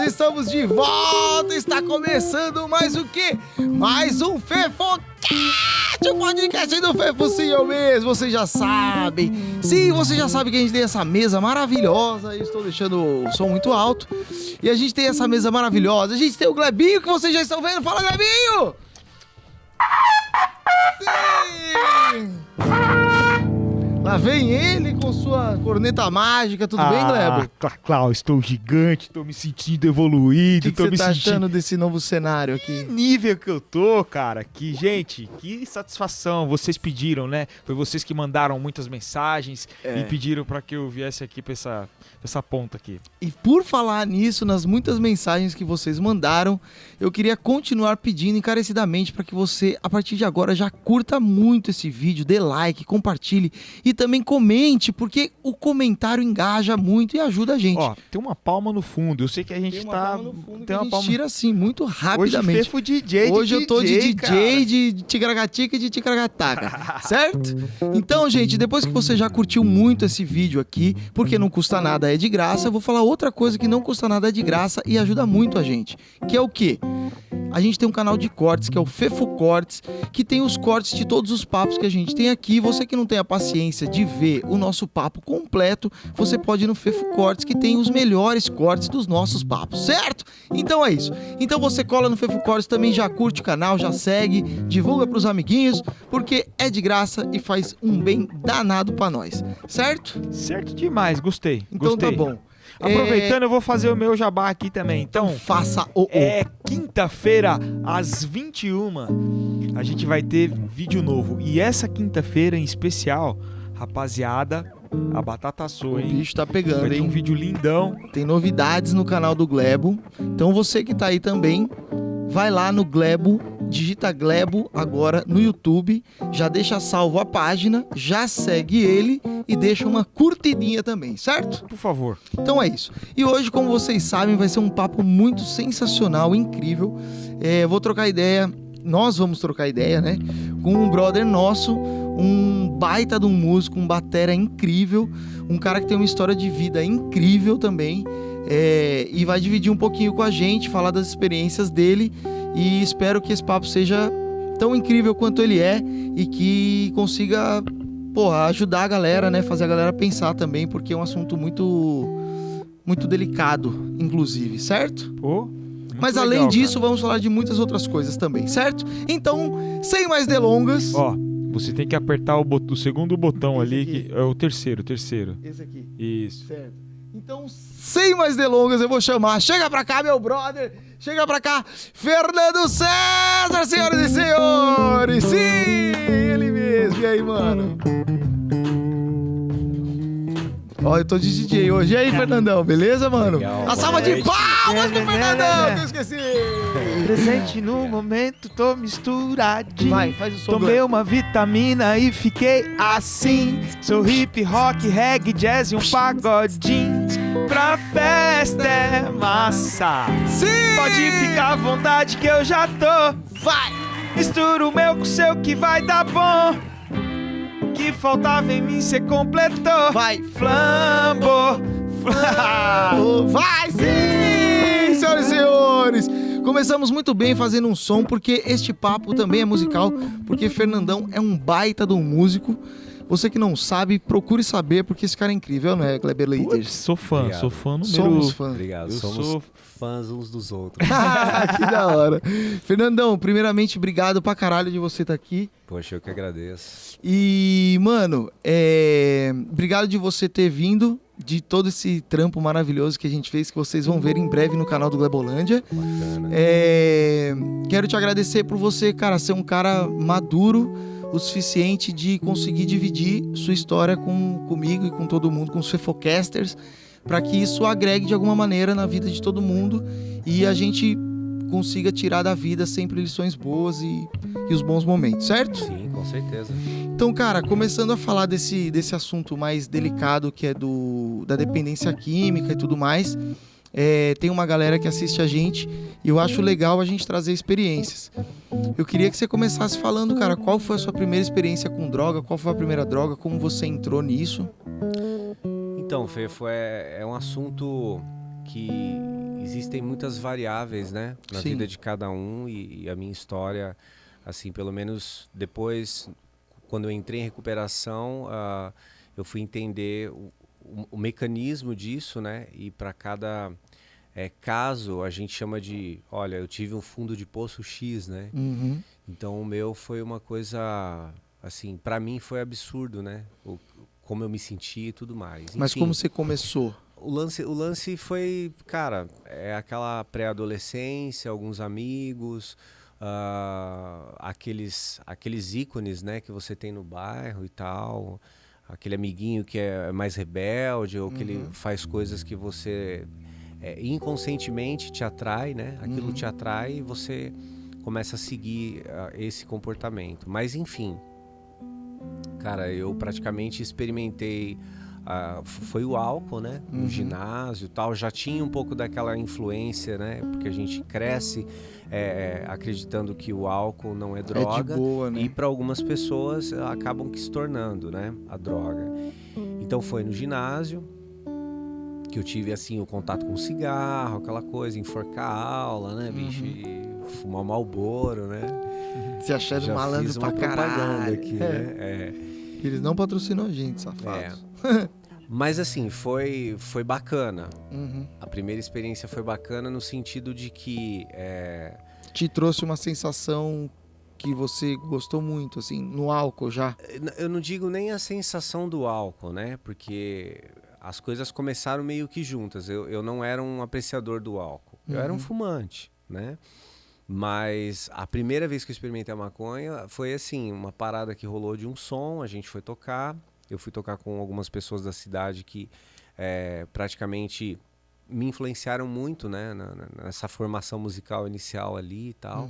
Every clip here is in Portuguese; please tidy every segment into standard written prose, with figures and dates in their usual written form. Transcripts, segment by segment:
Estamos de volta, está começando mais o quê? Mais um FefoCast, o podcast do Fefo, sim, eu mesmo, vocês já sabem. Sim, você já sabe que a gente tem essa mesa maravilhosa, eu estou deixando o som muito alto. E a gente tem essa mesa maravilhosa, a gente tem o Glebinho, que vocês já estão vendo, fala Glebinho! Sim! Lá vem ele com sua corneta mágica, tudo bem, Glebo? Claro, estou gigante, estou me sentindo evoluído. O que você tá achando desse novo cenário aqui? Que nível que eu tô, cara. Que, gente, que satisfação. Vocês pediram, né? Foi vocês que mandaram muitas mensagens e pediram para que eu viesse aqui pra essa ponta aqui. E por falar nisso, nas muitas mensagens que vocês mandaram, eu queria continuar pedindo encarecidamente para que você, a partir de agora, já curta muito esse vídeo, dê like, compartilhe e também comente, porque o comentário engaja muito e ajuda a gente. Ó, tem uma palma no fundo. Eu sei que a gente tem uma tá... palma no fundo tem que uma palma... tira assim, muito rapidamente. Hoje Fefo DJ Hoje eu tô de DJ, cara. de tigragatica e de tigragataca, certo? Então, gente, depois que você já curtiu muito esse vídeo aqui, porque não custa nada, é de graça, eu vou falar outra coisa que não custa nada, é de graça e ajuda muito a gente, que é o quê? A gente tem um canal de cortes, que é o Fefo Cortes, que tem os cortes de todos os papos que a gente tem aqui. Você que não tem a paciência de ver o nosso papo completo, você pode ir no Fefo Cortes, que tem os melhores cortes dos nossos papos, certo? Então é isso. Então você cola no Fefo Cortes, também já curte o canal, já segue, divulga pros amiguinhos, porque é de graça e faz um bem danado pra nós, certo? Certo demais, gostei. Então gostei. tá bom. Aproveitando, eu vou fazer o meu jabá aqui também. Então, faça o... É quinta-feira, às 21, a gente vai ter vídeo novo. E essa quinta-feira em especial, rapaziada, a batata assou, O hein? bicho tá pegando, Vai ter um hein? vídeo lindão. Tem novidades no canal do Glebo. Então você que tá aí também, vai lá no Glebo, digita Glebo agora no YouTube, já deixa salvo a página, já segue ele e deixa uma curtidinha também, certo? Por favor. Então é isso. E hoje, como vocês sabem, vai ser um papo muito sensacional, incrível. Vou trocar ideia, nós vamos trocar ideia, né? Com um brother nosso, um baita de um músico, um batera incrível, um cara que tem uma história de vida incrível também. E vai dividir um pouquinho com a gente, falar das experiências dele, e espero que esse papo seja tão incrível quanto ele é e que consiga, ajudar a galera, né? Fazer a galera pensar também, porque é um assunto muito, muito delicado, inclusive, certo? Mas além legal, disso, cara. vamos falar de muitas outras coisas também, certo? Então, sem mais delongas... Ó, você tem que apertar o segundo botão Esse ali, aqui. que é o terceiro. Esse aqui. Isso. Certo. Então, sem mais delongas, eu vou chamar. Chega pra cá, meu brother. Chega pra cá, Fernando César, senhoras e senhores. Sim, ele mesmo. E aí, mano? Ó, eu tô de DJ hoje. E aí, Fernandão, beleza, mano? Legal, A salva de palmas pro Fernandão, que eu esqueci. Presente no momento, tô misturadinho. Vai, faz o som. Tomei uma vitamina e fiquei assim. Sou hip, rock, reggae, jazz e um pagodinho. Pra festa é massa. Sim! Pode ficar à vontade que eu já tô. Vai! Mistura o meu com o seu que vai dar bom. O que faltava em mim cê completou. Vai! Flambo. Vai sim, senhoras e senhores! Começamos muito bem fazendo um som, porque este papo também é musical, porque Fernandão é um baita de um músico. Você que não sabe, procure saber, porque esse cara é incrível, não é, Kleber Leiters? Sou fã, Obrigado. sou fã número... Somos fãs. Obrigado, Eu somos sou- fãs uns dos outros. Que da hora. Fernandão, primeiramente, obrigado pra caralho de você estar aqui. Poxa, eu que agradeço. E, mano, obrigado de você ter vindo, de todo esse trampo maravilhoso que a gente fez, que vocês vão ver em breve no canal do Glebolândia. Bacana. Quero te agradecer por você, cara, ser um cara maduro o suficiente de conseguir dividir sua história comigo e com todo mundo, com os Fefocasters, para que isso agregue de alguma maneira na vida de todo mundo e a gente consiga tirar da vida sempre lições boas e os bons momentos, certo? Sim, com certeza. Então, cara, começando a falar desse assunto mais delicado que é da dependência química e tudo mais, tem uma galera que assiste a gente e eu acho legal a gente trazer experiências. Eu queria que você começasse falando, cara, qual foi a sua primeira experiência com droga, qual foi a primeira droga, como você entrou nisso? Então, Fê, é um assunto que existem muitas variáveis, né, na Sim. vida de cada um e a minha história, assim, pelo menos depois, quando eu entrei em recuperação, eu fui entender o mecanismo disso, né, e para cada caso a gente chama de, olha, eu tive um fundo de poço X, né, Uhum. então o meu foi uma coisa, assim, para mim foi absurdo, né, como eu me senti e tudo mais. Mas Enfim, como você começou? o lance foi, cara, aquela pré-adolescência, alguns amigos, aqueles ícones, né, que você tem no bairro e tal, aquele amiguinho que é mais rebelde ou que ele faz coisas que você inconscientemente te atrai, né? Aquilo te atrai e você começa a seguir esse comportamento. Mas enfim, cara, eu praticamente experimentei. Foi o álcool, né? No ginásio e tal. Já tinha um pouco daquela influência, né? Porque a gente cresce acreditando que o álcool não é droga. É de boa, né? E para algumas pessoas acabam que se tornando, né? A droga. Então foi no ginásio que eu tive, assim, o contato com cigarro, aquela coisa, enforcar a aula, né, bicho? E fumar Marlboro, né? Se achando Já malandro fiz uma pra propaganda caralho. aqui, né? Eles não patrocinam a gente, safados. Mas assim, foi bacana. Uhum. A primeira experiência foi bacana no sentido de que... Te trouxe uma sensação que você gostou muito, assim, no álcool já? Eu não digo nem a sensação do álcool, né? Porque as coisas começaram meio que juntas. Eu não era um apreciador do álcool. Eu era um fumante, né? Mas a primeira vez que eu experimentei a maconha foi assim, uma parada que rolou de um som, a gente foi tocar. Eu fui tocar com algumas pessoas da cidade que praticamente me influenciaram muito, né, nessa formação musical inicial ali e tal.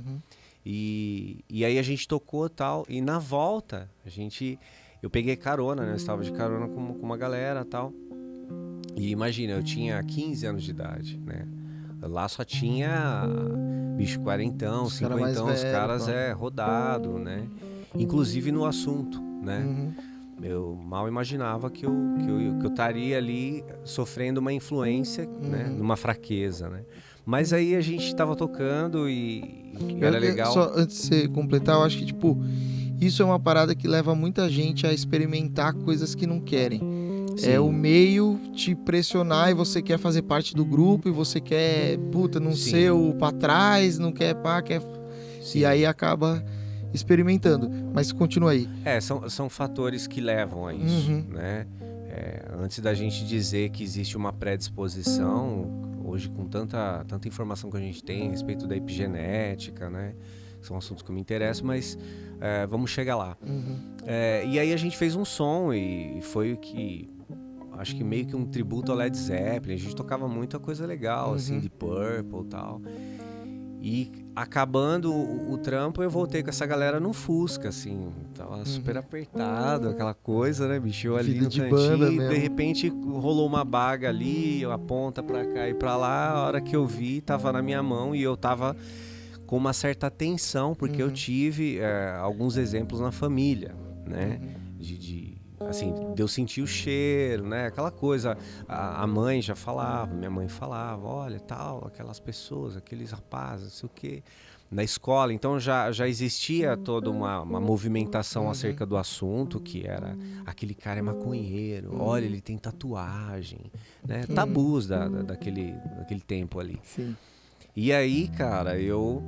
E aí a gente tocou tal, e na volta eu peguei carona, né, eu estava de carona com uma galera tal. E imagina, eu tinha 15 anos de idade, né? Lá só tinha bicho quarentão, Os cara mais cinquentão, os velho, caras pô. rodado, né? Inclusive no assunto, né? Eu mal imaginava que eu estaria ali sofrendo uma influência, né? Numa fraqueza, né? Mas aí a gente tava tocando e era legal. Só antes de você completar, eu acho que, tipo, isso é uma parada que leva muita gente a experimentar coisas que não querem. Sim. É o meio te pressionar e você quer fazer parte do grupo e você quer, não Sim. ser o pra trás, não quer quer... Sim. E aí acaba experimentando. Mas continua aí. São fatores que levam a isso, né? Antes da gente dizer que existe uma predisposição, hoje com tanta informação que a gente tem a respeito da epigenética, né? São assuntos que me interessam, mas vamos chegar lá. E aí a gente fez um som e foi o que... Acho que meio que um tributo ao Led Zeppelin. A gente tocava muita coisa legal, assim, de Purple e tal. E acabando o trampo, eu voltei com essa galera no Fusca, assim. Tava super apertado, aquela coisa, né, bicho? Eu ali Vida no de cantinho, banda e de mesmo. repente rolou uma baga ali, eu aponta pra cá e pra lá. A hora que eu vi, tava na minha mão e eu tava com uma certa tensão, porque eu tive alguns exemplos na família, né? Assim, de eu sentir o cheiro, né? Aquela coisa, a mãe já falava, minha mãe falava, olha, tal, aquelas pessoas, aqueles rapazes, não sei o quê, na escola. Então já existia toda uma movimentação acerca do assunto, que era, aquele cara é maconheiro, olha, ele tem tatuagem, né? Tabus daquele tempo ali. Sim. E aí, cara, eu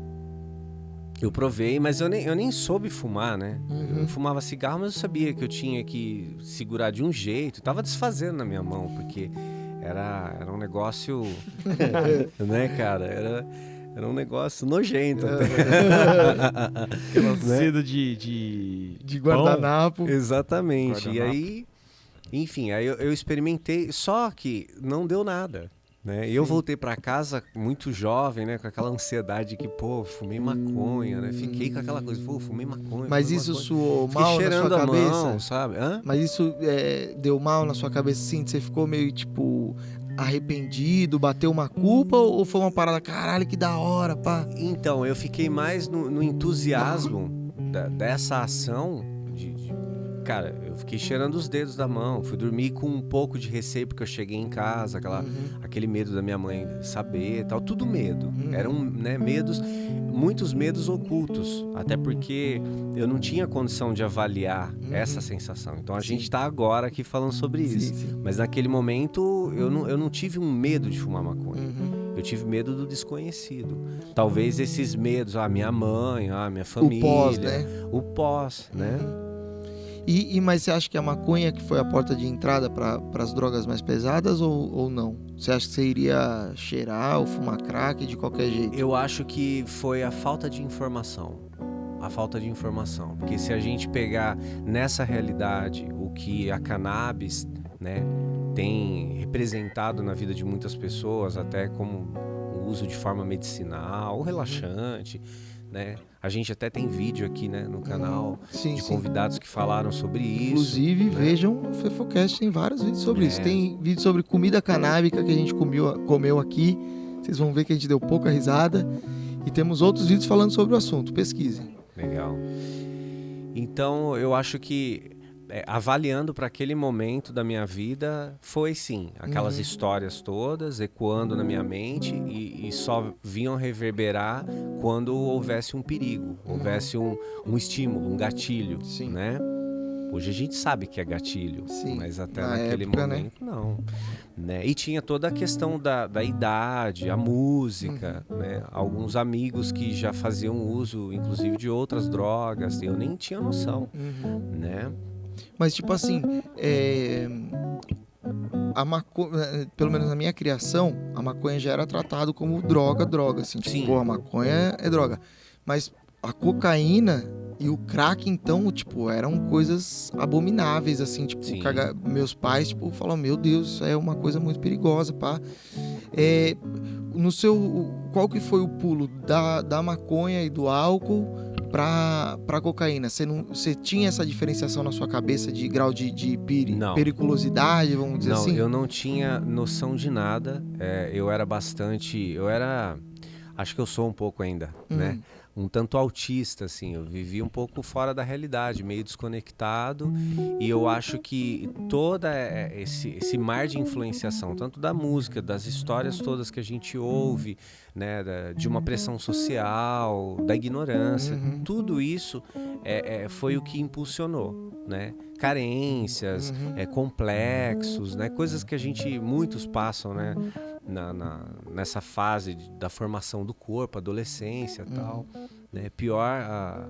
provei, mas eu nem soube fumar, né? Eu fumava cigarro, mas eu sabia que eu tinha que segurar de um jeito. Tava desfazendo na minha mão, porque era um negócio... né, cara? Era um negócio nojento até. Aquela seda de guardanapo. Exatamente. Guardanapo. E aí, enfim, aí eu experimentei, só que não deu nada. né? E eu voltei pra casa muito jovem, né? Com aquela ansiedade que, pô, fumei maconha, né? Fiquei com aquela coisa, pô, fumei maconha. Mas fumei isso maconha. soou Fiquei mal na sua cheirando a cabeça? mão, sabe? Hã? Mas isso deu mal na sua cabeça, assim? Você ficou meio, tipo, arrependido, bateu uma culpa? Ou foi uma parada, caralho, que da hora, pá? Então, eu fiquei mais no entusiasmo dessa ação Cara, eu fiquei cheirando os dedos da mão, fui dormir com um pouco de receio porque eu cheguei em casa, aquele medo da minha mãe saber, tal, tudo medo. Eram, né, medos, muitos medos ocultos, até porque eu não tinha condição de avaliar essa sensação. Então a gente tá agora aqui falando sobre isso. Sim. Mas naquele momento eu não tive um medo de fumar maconha. Eu tive medo do desconhecido. Talvez esses medos, minha mãe, minha família. O pós, né? O pós, né? Mas você acha que a maconha que foi a porta de entrada para as drogas mais pesadas ou não? Você acha que você iria cheirar ou fumar crack de qualquer jeito? Eu acho que foi a falta de informação. A falta de informação. Porque se a gente pegar nessa realidade o que a cannabis, né, tem representado na vida de muitas pessoas, até como o uso de forma medicinal ou relaxante, né? A gente até tem vídeo aqui, né, no canal de convidados que falaram sobre isso. Inclusive, né? Vejam no FefoCast, tem vários vídeos sobre isso. Tem vídeo sobre comida canábica que a gente comeu aqui. Vocês vão ver que a gente deu pouca risada. E temos outros vídeos falando sobre o assunto. Pesquisem. Legal. Então, eu acho que avaliando para aquele momento da minha vida, foi sim, aquelas histórias todas ecoando na minha mente e só vinham reverberar quando houvesse um perigo, houvesse um estímulo, um gatilho, né? Hoje a gente sabe que é gatilho, mas até naquele momento, né? Não. Né? E tinha toda a questão da idade, a música, né? Alguns amigos que já faziam uso, inclusive, de outras drogas, eu nem tinha noção, né? Mas, tipo assim, a maconha, pelo menos na minha criação, a maconha já era tratado como droga, assim. Tipo, pô, a maconha é droga. Mas a cocaína e o crack, então, tipo, eram coisas abomináveis, assim. Tipo, meus pais, tipo, falam, meu Deus, isso é uma coisa muito perigosa, pá. Qual que foi o pulo da maconha e do álcool pra cocaína? Você tinha essa diferenciação na sua cabeça de grau de periculosidade, vamos dizer assim? Não, eu não tinha noção de nada. Acho que eu sou um pouco ainda, né? Um tanto autista, assim, eu vivi um pouco fora da realidade, meio desconectado, e eu acho que todo esse mar de influenciação, tanto da música, das histórias todas que a gente ouve, né, de uma pressão social, da ignorância, tudo isso foi o que impulsionou, né? Carências, complexos, né? Coisas que muitos passam, né? Nessa fase da formação do corpo, adolescência e tal, né? Pior,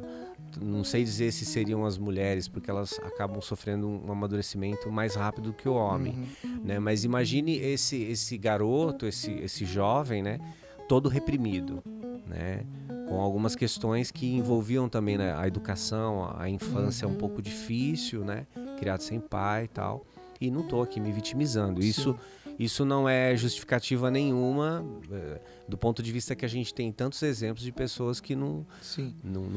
não sei dizer se seriam as mulheres, porque elas acabam sofrendo um amadurecimento mais rápido que o homem, né? Mas imagine esse garoto, esse jovem, né? Todo reprimido, né? Com algumas questões que envolviam também, né, a educação, a infância um pouco difícil, né? Criado sem pai e tal. E não tô aqui me vitimizando. Isso não é justificativa nenhuma do ponto de vista que a gente tem tantos exemplos de pessoas que não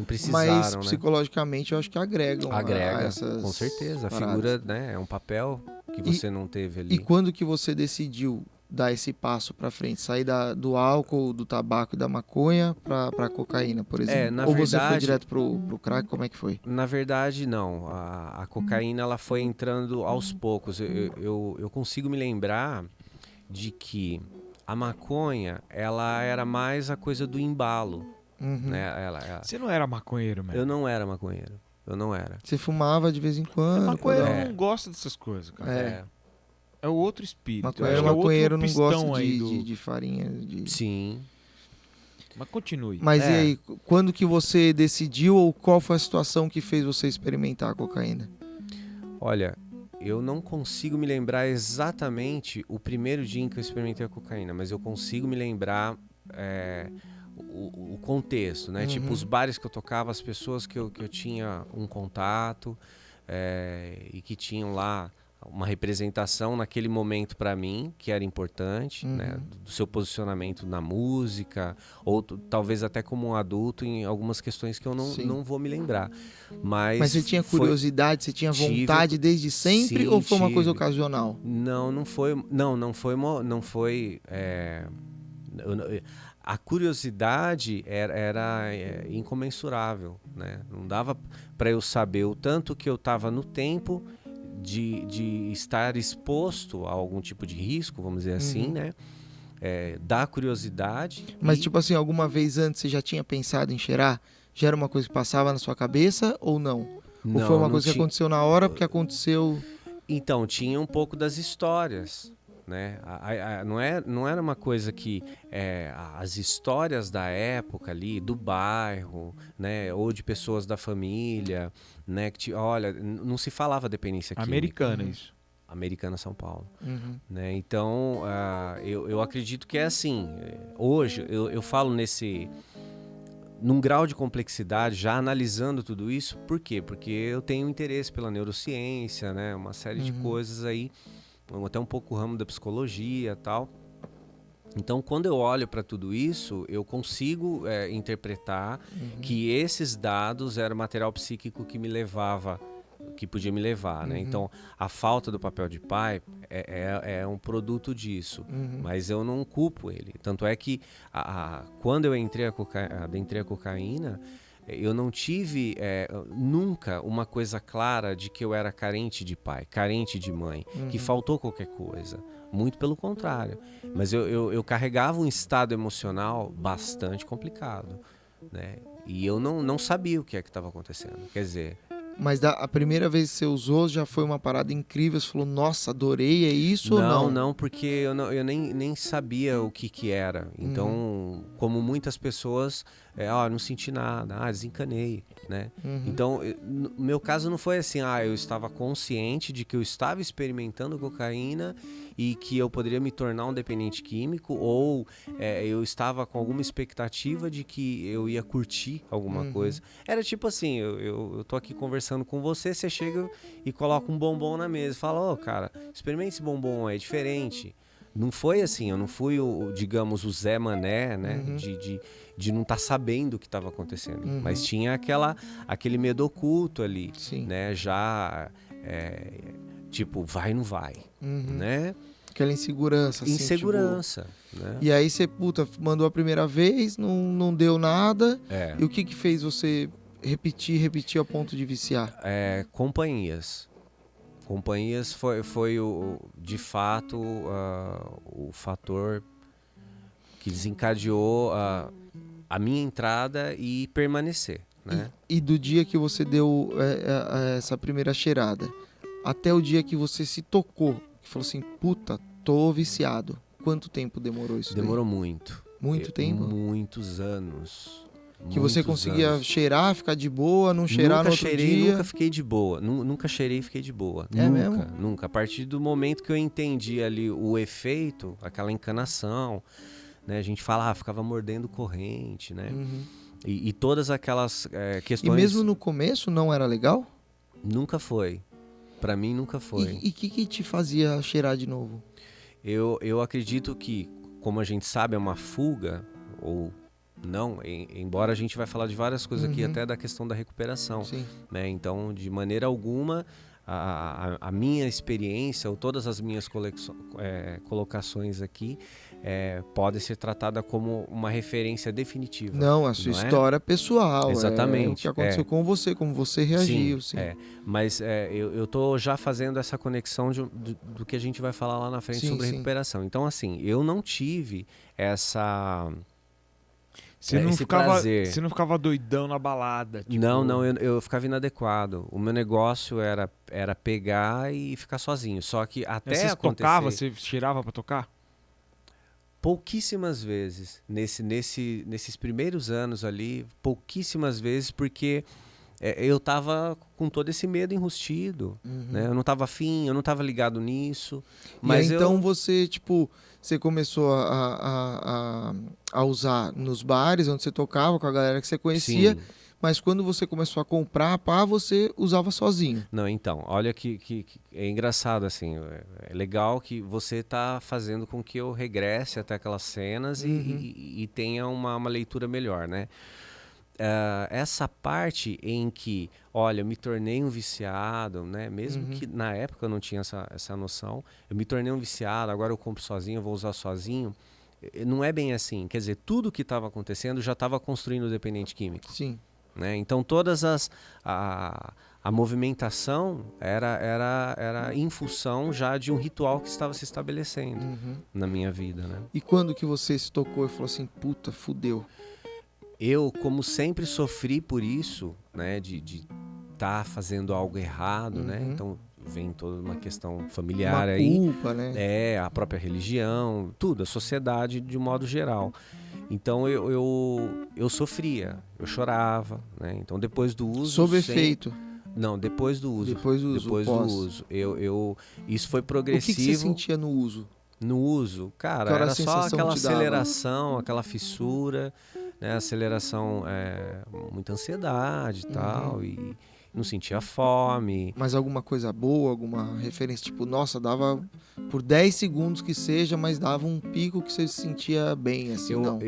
precisaram. Mas psicologicamente eu acho que agregam. Agrega, com certeza. Paradas. A figura, né, é um papel que você não teve ali. E quando que você decidiu dar esse passo para frente, sair do álcool, do tabaco e da maconha para cocaína, por exemplo? Ou você foi direto pro crack? Como é que foi? Na verdade, não. A cocaína ela foi entrando aos poucos. Eu consigo me lembrar de que a maconha ela era mais a coisa do embalo. Né? Você não era maconheiro, mesmo? Eu não era maconheiro. Eu não era. Você fumava de vez em quando? Maconheiro não gosta dessas coisas, cara. É o outro espírito. Maconheiro não gosta de farinha. Sim. Mas continue. Mas e aí, quando que você decidiu ou qual foi a situação que fez você experimentar a cocaína? Olha, eu não consigo me lembrar exatamente o primeiro dia em que eu experimentei a cocaína, mas eu consigo me lembrar o contexto, né? Tipo, os bares que eu tocava, as pessoas que eu tinha um contato e que tinham lá uma representação naquele momento para mim, que era importante, né? Do seu posicionamento na música, ou talvez até como um adulto em algumas questões que eu não vou me lembrar. Mas você tinha curiosidade, você tinha vontade desde sempre, ou foi uma coisa ocasional? Não foi. A curiosidade era incomensurável, né? Não dava para eu saber o tanto que eu estava no tempo de estar exposto a algum tipo de risco, vamos dizer assim, né? Da curiosidade. Mas tipo assim, alguma vez antes você já tinha pensado em cheirar? Já era uma coisa que passava na sua cabeça ou não? Ou foi uma coisa que aconteceu na hora porque aconteceu... Então, tinha um pouco das histórias, né? Não era uma coisa que as histórias da época ali, do bairro, né? Ou de pessoas da família, né? Olha, não se falava dependência química. Americana, isso. Americana, São Paulo. Né? Então, eu acredito que é assim. Hoje, eu falo num grau de complexidade, já analisando tudo isso. Por quê? Porque eu tenho interesse pela neurociência, né? Uma série de coisas aí, até um pouco o ramo da psicologia e tal. Então, quando eu olho para tudo isso, eu consigo interpretar que esses dados eram material psíquico que podia me levar, né? Então, a falta do papel de pai é um produto disso, mas eu não culpo ele. Tanto é que quando eu adentrei a cocaína, eu não tive nunca uma coisa clara de que eu era carente de pai, carente de mãe, que faltou qualquer coisa. Muito pelo contrário. Mas eu carregava um estado emocional bastante complicado, né? E eu não sabia o que é que estava acontecendo. Quer dizer... Mas a primeira vez que você usou já foi uma parada incrível? Você falou, nossa, adorei, é isso ou não? Não, porque eu nem sabia o que era. Então, como muitas pessoas, não senti nada, desencanei, né? Então, no meu caso não foi assim, eu estava consciente de que eu estava experimentando cocaína e que eu poderia me tornar um dependente químico, ou eu estava com alguma expectativa de que eu ia curtir alguma coisa. Era tipo assim, eu tô aqui conversando com você, você chega e coloca um bombom na mesa e fala, cara, experimente esse bombom, é diferente. Não foi assim, eu não fui digamos, o Zé Mané, né, de não estar sabendo o que estava acontecendo. Mas tinha aquele medo oculto ali, né, já, tipo, vai ou não vai, né? Aquela insegurança, assim, Insegurança, tipo... né? E aí você, mandou a primeira vez, não deu nada. E o que fez você repetir a ponto de viciar? Companhias. Companhias foi de fato o fator que desencadeou a minha entrada e permanecer, né? E do dia que você deu essa primeira cheirada até o dia que você se tocou, que falou assim, puta, tô viciado. Quanto tempo demorou isso? Demorou muito. Muito tempo? Muitos anos. Que você conseguia cheirar, ficar de boa, não cheirar no outro dia? Nunca fiquei de boa. Nunca cheirei e fiquei de boa. Mesmo? Nunca. A partir do momento que eu entendi ali o efeito, aquela encanação, né? A gente fala, ficava mordendo corrente, né? E todas aquelas questões... E mesmo no começo não era legal? Nunca foi. Pra mim nunca foi. E o que te fazia cheirar de novo? Eu acredito que, como a gente sabe, é uma fuga, ou não, embora a gente vai falar de várias coisas aqui, até da questão da recuperação. Né? Então, de maneira alguma, a minha experiência, ou todas as minhas colocações aqui, pode ser tratada como uma referência definitiva. Não, a sua história pessoal. Exatamente. O que aconteceu com você, como você reagiu. Sim. Mas eu tô já fazendo essa conexão do que a gente vai falar lá na frente sobre recuperação. Então, assim, eu não tive essa... Você não ficava doidão na balada? Tipo... Não, eu ficava inadequado. O meu negócio era pegar e ficar sozinho. Só que até você acontecer... tocava, você cheirava pra tocar? Pouquíssimas vezes. Nesses primeiros anos ali, pouquíssimas vezes, porque eu tava com todo esse medo enrustido. Né? Eu não tava afim, eu não tava ligado nisso. Mas e aí, então você, tipo... Você começou a usar nos bares onde você tocava com a galera que você conhecia, mas quando você começou a comprar a pá, você usava sozinho. Não, então, olha que é engraçado, assim, é legal que você está fazendo com que eu regresse até aquelas cenas e tenha uma leitura melhor, né? Essa parte em que, olha, eu me tornei um viciado, né? Mesmo que na época eu não tinha essa noção, eu me tornei um viciado, agora eu compro sozinho, eu vou usar sozinho. Não é bem assim. Quer dizer, tudo que estava acontecendo já estava construindo o dependente químico. Sim. Né? Então, a movimentação era em função já de um ritual que estava se estabelecendo na minha vida, né? E quando que você se tocou e falou assim, puta, fudeu? Eu, como sempre, sofri por isso, né? De estar fazendo algo errado, né? Então, vem toda uma questão familiar Uma aí. culpa, né? A própria religião, tudo, a sociedade de um modo geral. Então eu sofria, eu chorava, né? Então depois do uso... Sob efeito. Não, depois do uso. Depois do uso, Depois do pós. uso. Isso foi O progressivo. que você sentia no uso? No uso, cara, Qual era a era só sensação aquela que te dava? aceleração, aquela fissura, né? Aceleração, muita ansiedade e tal, e não sentia fome. Mas alguma coisa boa, alguma referência? Tipo, nossa, dava por 10 segundos que seja, mas dava um pico que você se sentia bem, assim, não?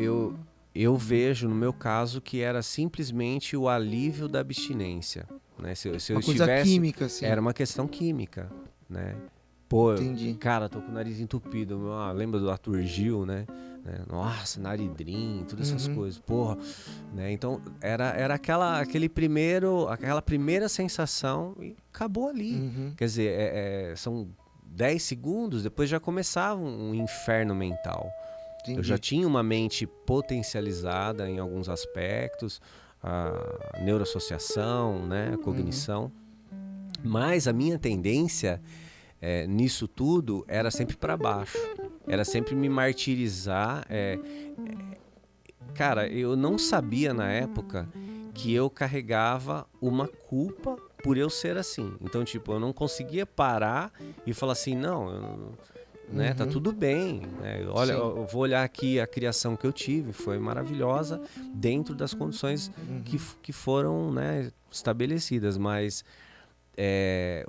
Eu vejo, no meu caso, que era simplesmente o alívio da abstinência. Né? Se eu Uma coisa estivesse, química, assim. era uma questão química, né? Pô, Entendi. cara, tô com o nariz entupido. Lembra do Arthur Gil, né? Nossa, naridrim, todas essas coisas. Porra, né? Então, era aquela primeira sensação e acabou ali. Quer dizer, são 10 segundos, depois já começava um inferno mental. Entendi. Eu já tinha uma mente potencializada em alguns aspectos, a neuroassociação, né, a cognição. Mas a minha tendência nisso tudo era sempre para baixo. Era sempre me martirizar. Cara, eu não sabia na época que eu carregava uma culpa por eu ser assim. Então, tipo, eu não conseguia parar e falar assim, não... Né? Tá tudo bem, né? Olha, eu vou olhar aqui a criação que eu tive, foi maravilhosa dentro das condições que foram, né, estabelecidas, mas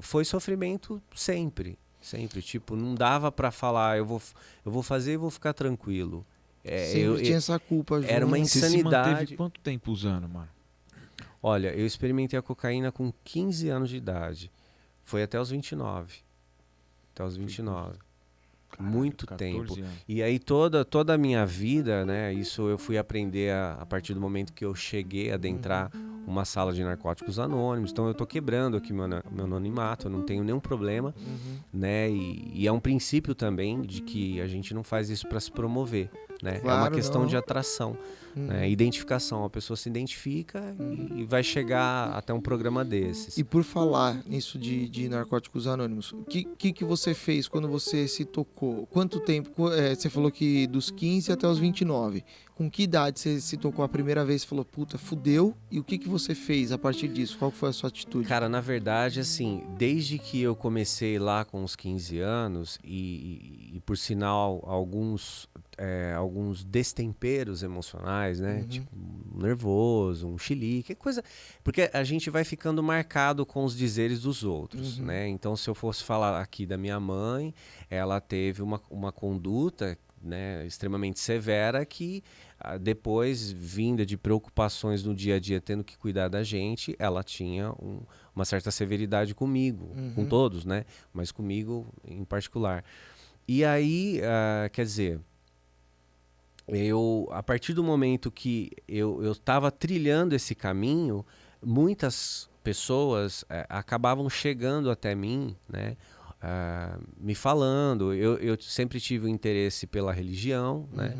foi sofrimento sempre, tipo, não dava para falar eu vou fazer e vou ficar tranquilo. Sempre tinha essa culpa junto. Era uma insanidade. Você se manteve quanto tempo usando, mano? Olha, eu experimentei a cocaína com 15 anos de idade, foi até os 29. Até os 29. Caralho, muito 14 tempo. anos. E aí toda a minha vida, né, isso eu fui aprender a partir do momento que eu cheguei a adentrar uma sala de narcóticos anônimos. Então eu tô quebrando aqui meu anonimato, eu não tenho nenhum problema, né? E é um princípio também de que a gente não faz isso para se promover, né? Claro, é uma questão não. de atração, né? Identificação. A pessoa se identifica e vai chegar até um programa desses. E por falar nisso de narcóticos anônimos, o que você fez quando você se tocou? Quanto tempo? Você falou que dos 15 até os 29. Com que idade você se tocou a primeira vez e falou, puta, fudeu? E o que você fez a partir disso? Qual foi a sua atitude? Cara, na verdade, assim, desde que eu comecei lá com os 15 anos e por sinal, alguns destemperos emocionais, né? Tipo, um nervoso, um chilique, coisa... Porque a gente vai ficando marcado com os dizeres dos outros, né? Então, se eu fosse falar aqui da minha mãe, ela teve uma conduta, né, extremamente severa que depois, vinda de preocupações no dia a dia, tendo que cuidar da gente, ela tinha uma certa severidade comigo, com todos, né? Mas comigo em particular. E aí, quer dizer, a partir do momento que eu estava trilhando esse caminho, muitas pessoas acabavam chegando até mim, né? Me falando. Eu sempre tive um interesse pela religião, né?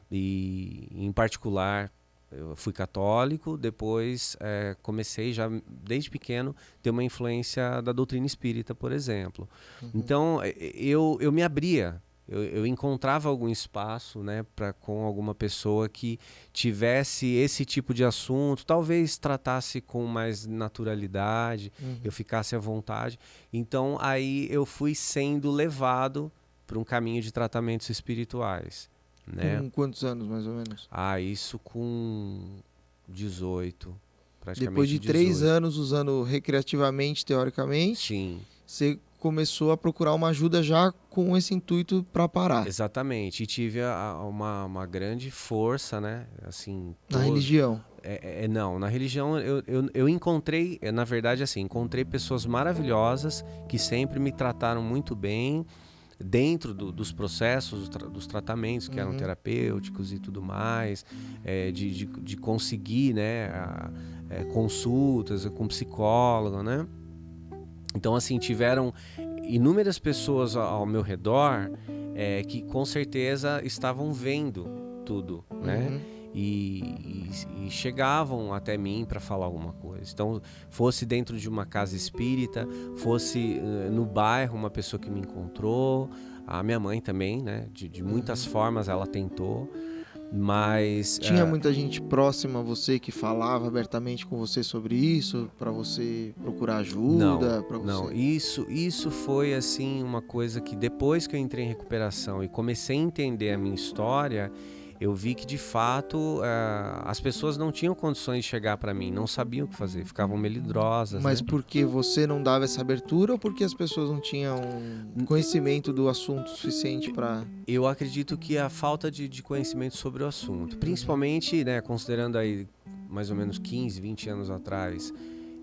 E em particular eu fui católico, depois comecei já desde pequeno ter uma influência da doutrina espírita, por exemplo. Então eu me abria, eu encontrava algum espaço, né, com alguma pessoa que tivesse esse tipo de assunto, talvez tratasse com mais naturalidade, eu ficasse à vontade. Então aí eu fui sendo levado para um caminho de tratamentos espirituais. Né? Com quantos anos, mais ou menos? Isso com 18, praticamente Depois de 3 18. anos usando recreativamente, teoricamente, Sim, você começou a procurar uma ajuda já com esse intuito para parar. exatamente. E tive uma grande força, né? Assim, Na religião. não, na religião eu encontrei, na verdade, assim, encontrei pessoas maravilhosas que sempre me trataram muito bem dentro dos processos, dos tratamentos que eram terapêuticos e tudo mais, de conseguir, né, consultas com psicólogo, né? Então, assim, tiveram inúmeras pessoas ao meu redor que com certeza estavam vendo tudo, né? E chegavam até mim para falar alguma coisa. Então, fosse dentro de uma casa espírita, fosse no bairro uma pessoa que me encontrou, a minha mãe também, né? De muitas formas ela tentou, mas Tinha muita gente próxima a você que falava abertamente com você sobre isso, para você procurar ajuda, para não, você... isso foi assim uma coisa que depois que eu entrei em recuperação e comecei a entender a minha história, eu vi que de fato as pessoas não tinham condições de chegar para mim, não sabiam o que fazer, ficavam melindrosas. Mas né? porque você não dava essa abertura ou porque as pessoas não tinham conhecimento do assunto suficiente para... Eu acredito que a falta de conhecimento sobre o assunto, principalmente, né, considerando aí mais ou menos 15, 20 anos atrás,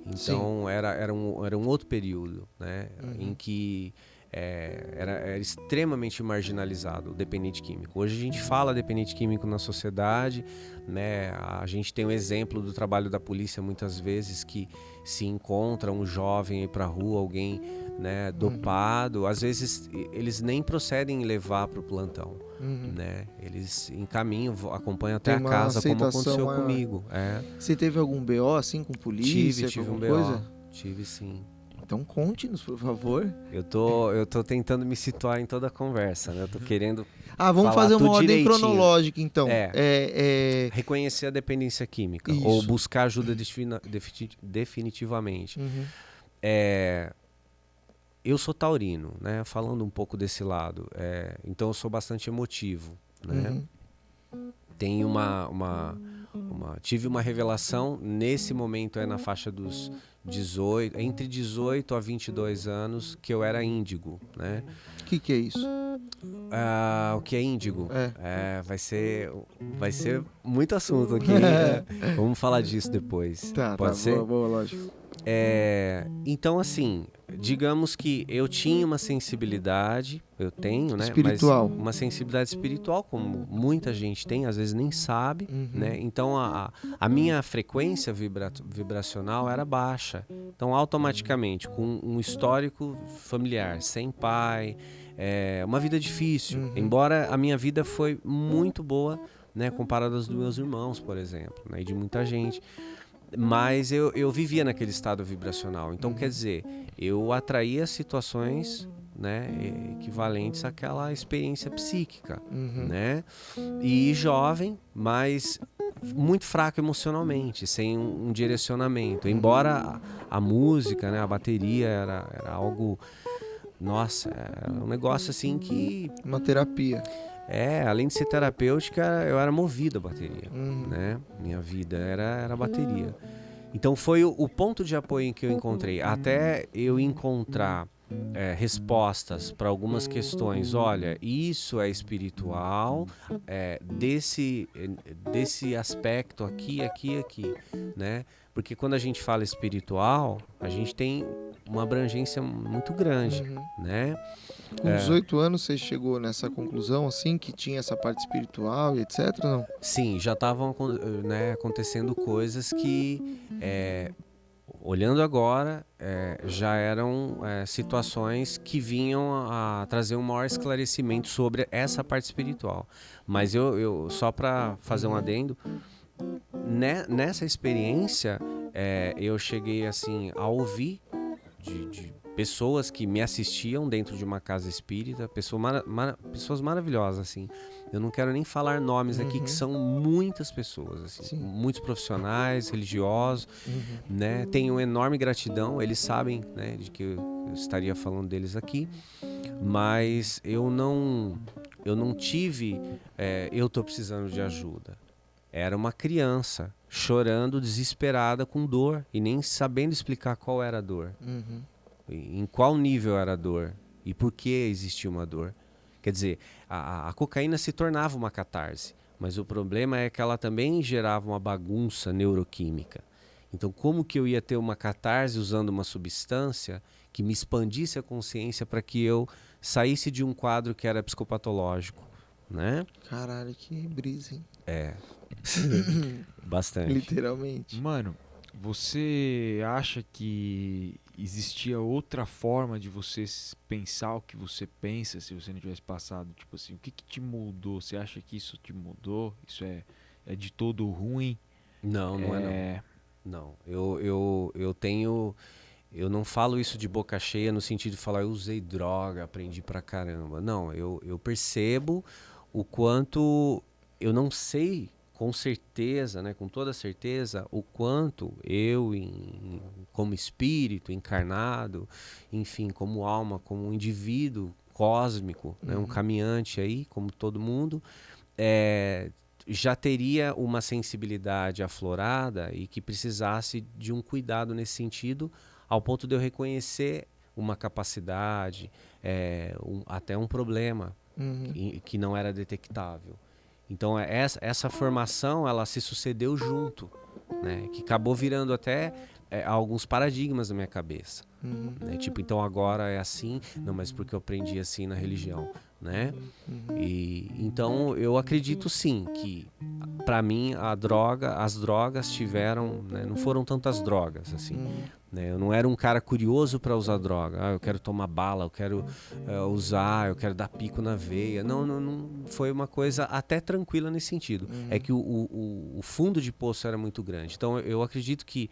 então era um outro período, né, em que era extremamente marginalizado o dependente químico. Hoje a gente fala dependente químico na sociedade, né? A gente tem o exemplo do trabalho da polícia muitas vezes que se encontra um jovem aí pra rua, alguém, né, dopado, às vezes eles nem procedem em levar para o plantão, né? Eles encaminham, acompanham até Tem a uma casa, como aceitação aconteceu maior. comigo. Você teve algum BO assim com polícia, Tive com um alguma BO, coisa? tive sim. Então conte-nos, por favor. Eu tô tentando me situar em toda a conversa, né? Eu tô querendo Vamos falar fazer uma tudo ordem direitinho. cronológica, então. Reconhecer a dependência química. Isso. Ou buscar ajuda definitivamente. Eu sou taurino, né? Falando um pouco desse lado. Então eu sou bastante emotivo, né? Tenho tive uma revelação, nesse momento na faixa dos 18, entre 18 a 22 anos, que eu era índigo, né? O que é isso? O que é índigo? Vai ser muito assunto aqui. Vamos falar disso depois. Pode ser? Boa, lógico. Então, assim, digamos que eu tinha uma sensibilidade, eu tenho, né? Espiritual. Mas uma sensibilidade espiritual, como muita gente tem, às vezes nem sabe, né? Então, a minha frequência vibracional era baixa. Então, automaticamente, com um histórico familiar, sem pai, uma vida difícil. Embora a minha vida foi muito boa, né? Comparada aos dos meus irmãos, por exemplo, né? E de muita gente. Mas eu vivia naquele estado vibracional. Então, quer dizer, eu atraía situações, né, equivalentes àquela experiência psíquica, né? E jovem, mas muito fraco emocionalmente, sem um direcionamento. Embora a música, né, a bateria era algo... Nossa, era um negócio assim que... Uma terapia. Além de ser terapêutica, eu era movido à bateria, né? Minha vida era a bateria. Então foi o ponto de apoio em que eu encontrei. Até eu encontrar respostas para algumas questões. Olha, isso é espiritual, desse aspecto aqui, né? Porque quando a gente fala espiritual, a gente tem uma abrangência muito grande, né? Com 18 anos você chegou nessa conclusão, assim, que tinha essa parte espiritual e etc, não? Sim, já estavam, né, acontecendo coisas que, olhando agora, já eram situações que vinham a trazer um maior esclarecimento sobre essa parte espiritual. Mas eu só para fazer um adendo, nessa experiência, eu cheguei assim a ouvir de pessoas que me assistiam dentro de uma casa espírita, pessoas maravilhosas, assim. Eu não quero nem falar nomes aqui, que são muitas pessoas, assim, muitos profissionais, religiosos, né? Tenho enorme gratidão, eles sabem, né, de que eu estaria falando deles aqui, mas eu não tive, eu tô precisando de ajuda. Era uma criança chorando, desesperada, com dor, e nem sabendo explicar qual era a dor, em qual nível era a dor, e por que existia uma dor. Quer dizer, a cocaína se tornava uma catarse, mas o problema é que ela também gerava uma bagunça neuroquímica. Então, como que eu ia ter uma catarse usando uma substância que me expandisse a consciência para que eu saísse de um quadro que era psicopatológico, né? Caralho, que brisa, hein? É, bastante. Literalmente. Mano, você acha que existia outra forma de você pensar o que você pensa se você não tivesse passado? Tipo assim, o que te mudou? Você acha que isso te mudou? Isso é de todo ruim? Não, não é não. Não, eu tenho... Eu não falo isso de boca cheia no sentido de falar eu usei droga, aprendi pra caramba. Não, eu percebo o quanto eu não sei com certeza, né, com toda certeza, o quanto eu, como espírito encarnado, enfim, como alma, como um indivíduo cósmico, né, um caminhante aí, como todo mundo, já teria uma sensibilidade aflorada e que precisasse de um cuidado nesse sentido, ao ponto de eu reconhecer uma capacidade, até um problema que não era detectável. Então essa formação ela se sucedeu junto, né, que acabou virando até alguns paradigmas na minha cabeça. Né? Tipo, então agora é assim, não, mas porque eu aprendi assim na religião, né? E então eu acredito sim que para mim as drogas tiveram, né, não foram tantas drogas assim, né? Eu não era um cara curioso para usar droga. Eu quero tomar bala, eu quero usar, eu quero dar pico na veia. Não foi uma coisa até tranquila nesse sentido. É que o fundo de poço era muito grande. Então eu acredito que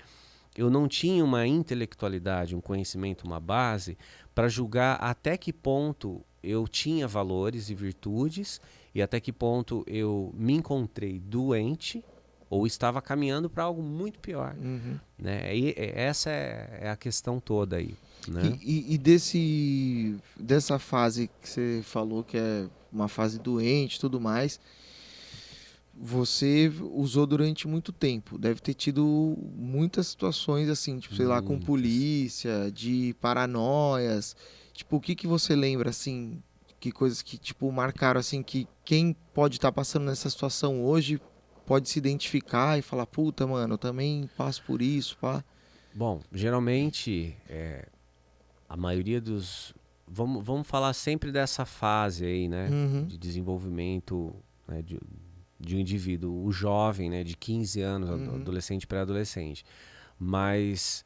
eu não tinha uma intelectualidade, um conhecimento, uma base para julgar até que ponto eu tinha valores e virtudes e até que ponto eu me encontrei doente ou estava caminhando para algo muito pior. Né? E essa é a questão toda aí. Né? E dessa fase que você falou que é uma fase doente e tudo mais, você usou durante muito tempo. Deve ter tido muitas situações assim, tipo, sei lá, com polícia, de paranoias. Tipo, o que você lembra, assim, que coisas que, tipo, marcaram, assim, que quem pode estar passando nessa situação hoje pode se identificar e falar, puta, mano, eu também passo por isso, pá. Bom, geralmente, a maioria dos... Vamos falar sempre dessa fase aí, né? De desenvolvimento, né? De um indivíduo, o jovem, né? De 15 anos, adolescente, pré-adolescente. Mas,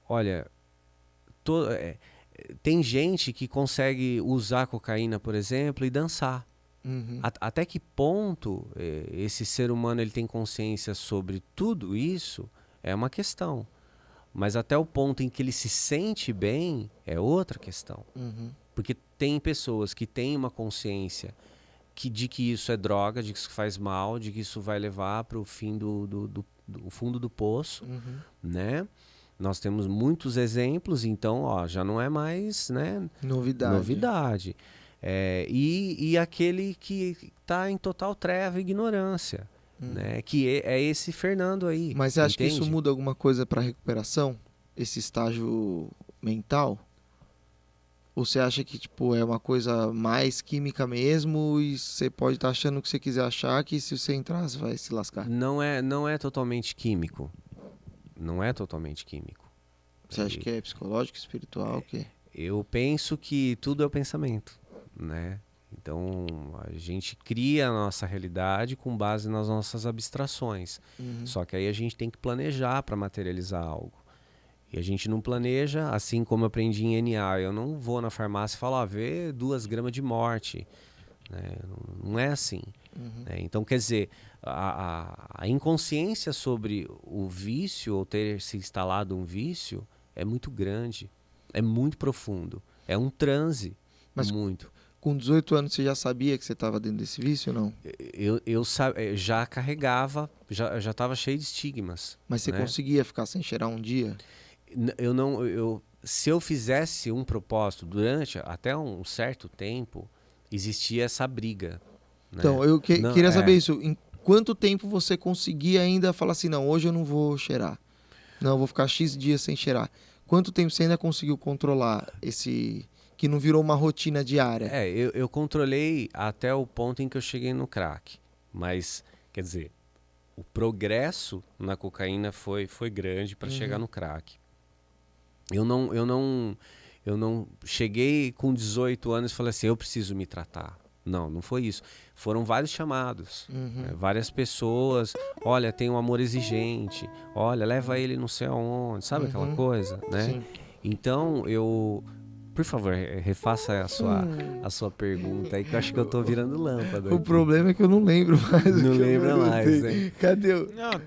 olha, tem gente que consegue usar cocaína, por exemplo, e dançar. Até que ponto esse ser humano ele tem consciência sobre tudo isso é uma questão. Mas até o ponto em que ele se sente bem é outra questão. Porque tem pessoas que têm uma consciência de que isso é droga, de que isso faz mal, de que isso vai levar para o fim do fundo do poço, né? Nós temos muitos exemplos, então já não é mais, né, novidade. E aquele que está em total treva e ignorância, né, que é esse Fernando aí. Mas você acha que entende? isso muda alguma coisa para recuperação? Esse estágio mental? Ou você acha que tipo, é uma coisa mais química mesmo e você pode estar achando o que você quiser achar, que se você entrar você vai se lascar? Não é totalmente químico. Não é totalmente químico. Você acha que é psicológico, espiritual, o quê? Eu penso que tudo é o pensamento, né? Então, a gente cria a nossa realidade com base nas nossas abstrações. Só que aí a gente tem que planejar para materializar algo. E a gente não planeja, assim como eu aprendi em NA. Eu não vou na farmácia e falo, vê 2 gramas de morte. Né? Não é assim. Né? Então, quer dizer, a inconsciência sobre o vício ou ter se instalado um vício é muito grande, é muito profundo, é um transe. Mas muito. Com 18 anos você já sabia que você estava dentro desse vício ou não? Eu já carregava, já estava cheio de estigmas. Mas você conseguia ficar sem cheirar um dia? Se eu fizesse um propósito durante até um certo tempo, existia essa briga. né? Então, eu Não, queria saber isso. Em quanto tempo você conseguia ainda falar assim, não, hoje eu não vou cheirar. Não, eu vou ficar X dias sem cheirar. Quanto tempo você ainda conseguiu controlar esse... que não virou uma rotina diária? Eu controlei até o ponto em que eu cheguei no crack. Mas, quer dizer, o progresso na cocaína foi grande para chegar no crack. Eu não cheguei com 18 anos e falei assim, eu preciso me tratar. Não foi isso. Foram vários chamados, né? Várias pessoas. Olha, tem um amor exigente. Olha, leva ele não sei aonde. Sabe aquela coisa, né? Sim. Então, por favor, refaça a sua pergunta aí, que eu acho que eu tô virando lâmpada O aqui. problema é que eu não lembro mais. Não o que eu lembra mais, perguntei. né? Cadê? Não,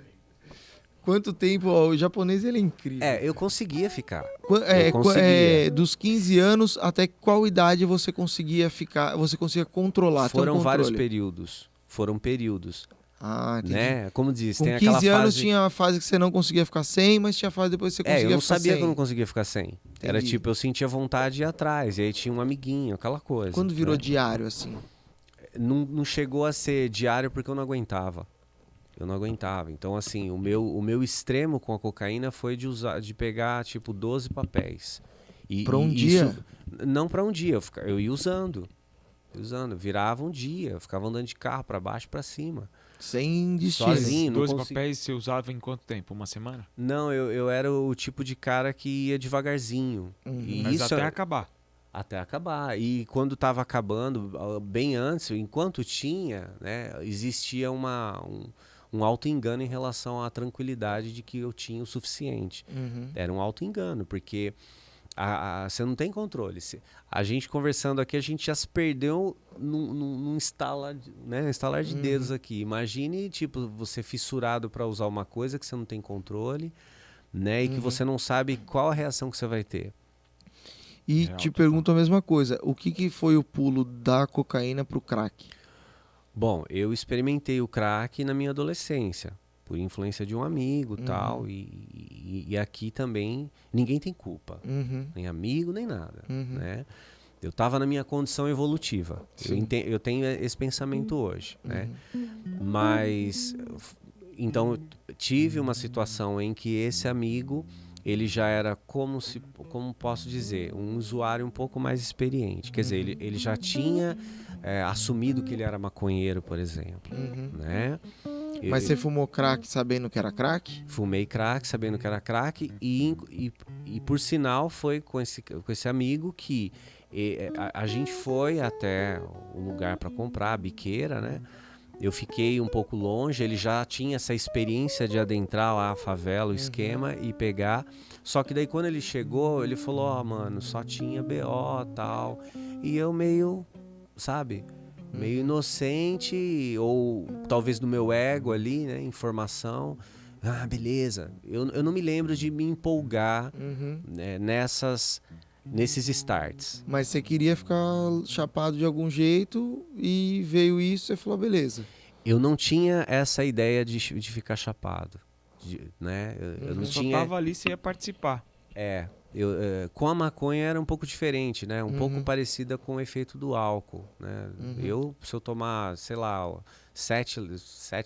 Quanto tempo? Ó, o japonês, ele é incrível. Eu conseguia ficar. Eu conseguia. dos 15 anos até qual idade você conseguia ficar, você conseguia controlar? ter um Foram vários controle? períodos. Foram períodos, Ah, entendi. né? Como diz, Com tem 15 aquela anos fase... tinha a fase que você não conseguia ficar sem, mas tinha a fase depois que você conseguia eu não ficar sabia sem. que eu não conseguia ficar sem. Era Entendi. tipo, eu sentia vontade de ir atrás, e aí tinha um amiguinho, aquela coisa. Quando virou né? diário, assim? Não chegou a ser diário porque eu não aguentava. Eu não aguentava. Então, assim, o meu extremo com a cocaína foi de pegar, tipo, 12 papéis. Pra um dia? Isso, não para um dia, eu ia usando. Virava um dia, eu ficava andando de carro para baixo e para cima. Sem destino. Sozinho. 12 consegui- papéis você usava em quanto tempo? Uma semana? Não, eu era o tipo de cara que ia devagarzinho. E Mas isso até acabar. até acabar. E quando estava acabando, bem antes, enquanto tinha, né, existia um auto-engano em relação à tranquilidade de que eu tinha o suficiente. Era um auto-engano, porque você não tem controle. A gente conversando aqui, a gente já se perdeu num instalar de dedos aqui. Imagine, tipo, você fissurado para usar uma coisa que você não tem controle, né, e que você não sabe qual a reação que você vai ter. E Real, te total. pergunto a mesma coisa. O que foi o pulo da cocaína pro crack? Bom, eu experimentei o crack na minha adolescência, por influência de um amigo tal, e aqui também ninguém tem culpa, nem amigo, nem nada, né? Eu estava na minha condição evolutiva, eu tenho esse pensamento hoje, né? Mas, então, eu tive uma situação em que esse amigo, ele já era como posso dizer, um usuário um pouco mais experiente, quer dizer, ele já tinha assumido que ele era maconheiro, por exemplo, né? Mas você fumou crack sabendo que era crack? Fumei crack, sabendo que era crack, e por sinal foi com esse amigo que a gente foi até o lugar para comprar, a biqueira, né? Eu fiquei um pouco longe, ele já tinha essa experiência de adentrar lá a favela, o esquema, e pegar. Só que daí quando ele chegou, ele falou, ó, mano, só tinha BO e tal. E eu meio, sabe, meio inocente, ou talvez do meu ego ali, né, informação. Ah, beleza. Eu não me lembro de me empolgar né, nesses starts. Mas você queria ficar chapado de algum jeito e veio isso e você falou, beleza. Eu não tinha essa ideia de ficar chapado, né? Eu não Você só tinha... tava ali, você ia participar. Com a maconha era um pouco diferente, né? Um pouco parecida com o efeito do álcool, né? Se eu tomar, sei lá, 7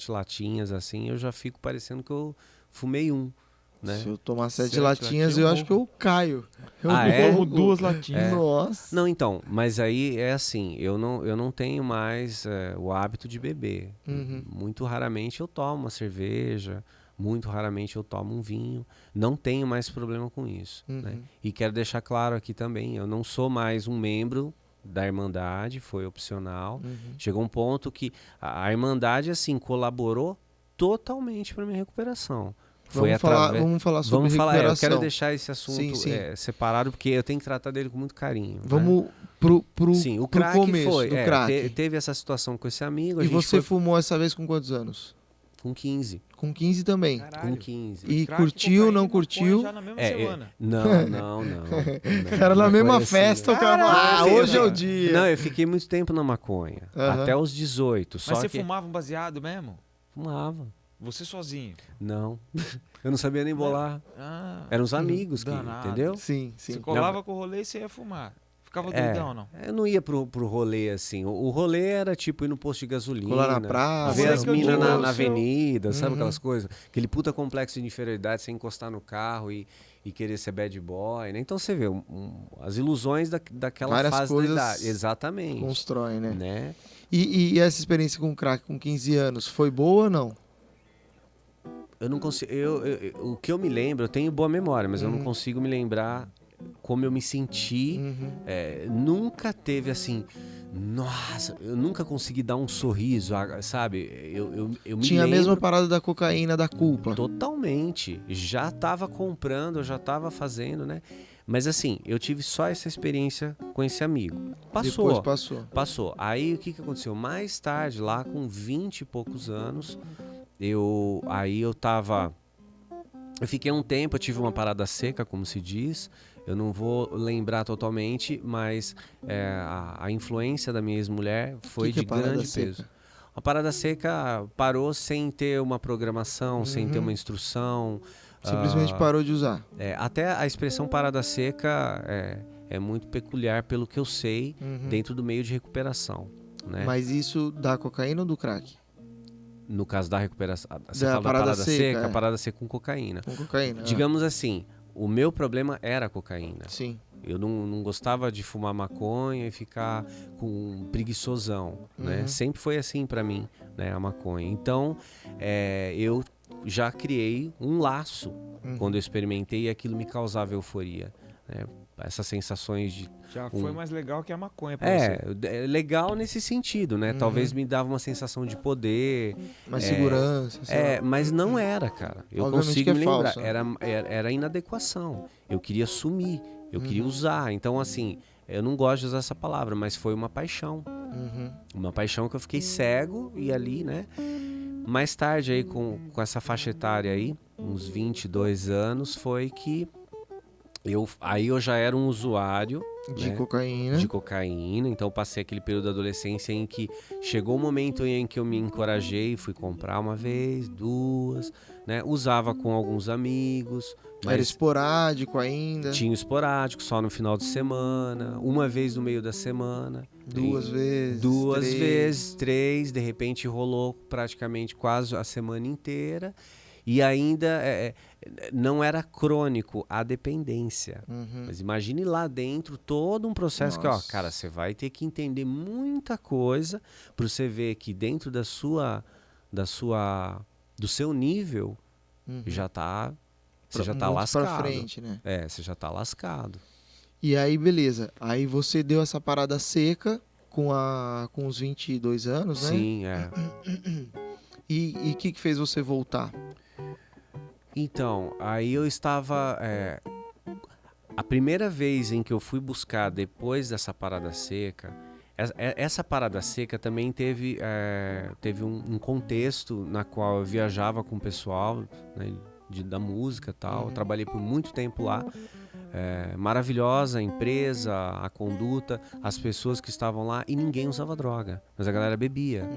latinhas assim, eu já fico parecendo que eu fumei né? Se eu tomar 7 7 latinhas, eu eu acho que eu caio. Eu Como morro. 2 latinhas. Nossa. Não, então, mas aí é assim, eu não tenho mais o hábito de beber. Muito raramente eu tomo uma cerveja, muito raramente eu tomo um vinho. Não tenho mais problema com isso, né? E quero deixar claro aqui também, eu não sou mais um membro da Irmandade, foi opcional. Chegou um ponto que a Irmandade, assim, colaborou totalmente para minha recuperação. Vamos falar sobre recuperação. Eu quero deixar esse assunto Sim. separado, porque eu tenho que tratar dele com muito carinho. Vamos né? pro O crack começo foi. do crack. Teve essa situação com esse amigo. E você fumou essa vez com quantos anos? Com 15. Com 15 também. Com 15. E Crack, curtiu, cocaína, não curtiu? maconha já na mesma semana. Não. Cara, na Não mesma foi assim, festa, né? o cara fala, hoje é o dia. Não, eu fiquei muito tempo na maconha. Até os 18. Mas Só você que fumava um baseado mesmo? fumava. Você sozinho? Não. Eu não sabia nem bolar. Eram os amigos que, danado. entendeu? Sim. Você colava com o rolê e você ia fumar. ficava doidão, não? Eu não ia pro rolê assim. O rolê era tipo ir no posto de gasolina, Colar na praça, ver as que eu minas digo, na avenida, sabe Uhum. aquelas coisas? Aquele puta complexo de inferioridade, sem encostar no carro e querer ser bad boy, né? Então você vê as ilusões daquela Várias fase da coisas idade. Exatamente. Constrói, né? Né? E essa experiência com o crack com 15 anos, foi boa ou não? Eu não consigo. O que eu me lembro, eu tenho boa memória, mas eu não consigo me lembrar como eu me senti. Nunca teve assim. Nossa, eu nunca consegui dar um sorriso, sabe? Eu me Tinha a lembro mesma parada da cocaína, da culpa. totalmente. Já tava comprando, eu já tava fazendo, né? Mas assim, eu tive só essa experiência com esse amigo. Passou. Depois passou. Passou. Aí o que aconteceu? Mais tarde, lá com 20 e poucos anos, eu fiquei um tempo, eu tive uma parada seca, como se diz. Eu não vou lembrar totalmente, mas a influência da minha ex-mulher foi Que é de parada grande seca? peso. A parada seca parou sem ter uma programação, sem ter uma instrução. Simplesmente parou de usar. Até a expressão parada seca é muito peculiar, pelo que eu sei, dentro do meio de recuperação. Né? Mas isso da cocaína ou do crack? No caso da recuperação, você Da fala da parada parada seca, seca, a parada seca com cocaína. Com cocaína. Digamos assim, o meu problema era a cocaína. Sim. Eu não gostava de fumar maconha e ficar com preguiçosão, né? Sempre foi assim pra mim, né, a maconha. Então, eu já criei um laço quando eu experimentei e aquilo me causava euforia, né? Essas sensações de... Já foi mais legal que a maconha pra você. É legal nesse sentido, né? Talvez me dava uma sensação de poder. Mais segurança. sei lá. Mas não era, cara. Eu Obviamente consigo que é me lembrar. falso, né? Era inadequação. Eu queria sumir, eu queria usar. Então, assim, eu não gosto de usar essa palavra, mas foi uma paixão. Uma paixão que eu fiquei cego e ali, né? Mais tarde, aí, com essa faixa etária aí, uns 22 anos, foi que aí eu já era um usuário De né, cocaína. de cocaína, então passei aquele período da adolescência em que chegou o momento em que eu me encorajei, fui comprar uma vez, duas, né, usava com alguns amigos, Era mas esporádico ainda. tinha esporádico, só no final de semana, uma vez no meio da semana. Duas vezes. Duas três. vezes, três, de repente rolou praticamente quase a semana inteira. E ainda não era crônico a dependência. Mas imagine lá dentro todo um processo que, Nossa. cara, você vai ter que entender muita coisa para você ver que dentro do seu nível já tá, você já tá Muito lascado. pra frente, né? Você já tá lascado. E aí, beleza. Aí você deu essa parada seca com os 22 anos, né? Sim, E o que fez você voltar? Então, aí eu estava... a primeira vez em que eu fui buscar depois dessa parada seca, essa parada seca também teve um contexto na qual eu viajava com o pessoal, né, da música e tal. Eu trabalhei por muito tempo lá. Maravilhosa a empresa, a conduta, as pessoas que estavam lá, e ninguém usava droga, mas a galera bebia.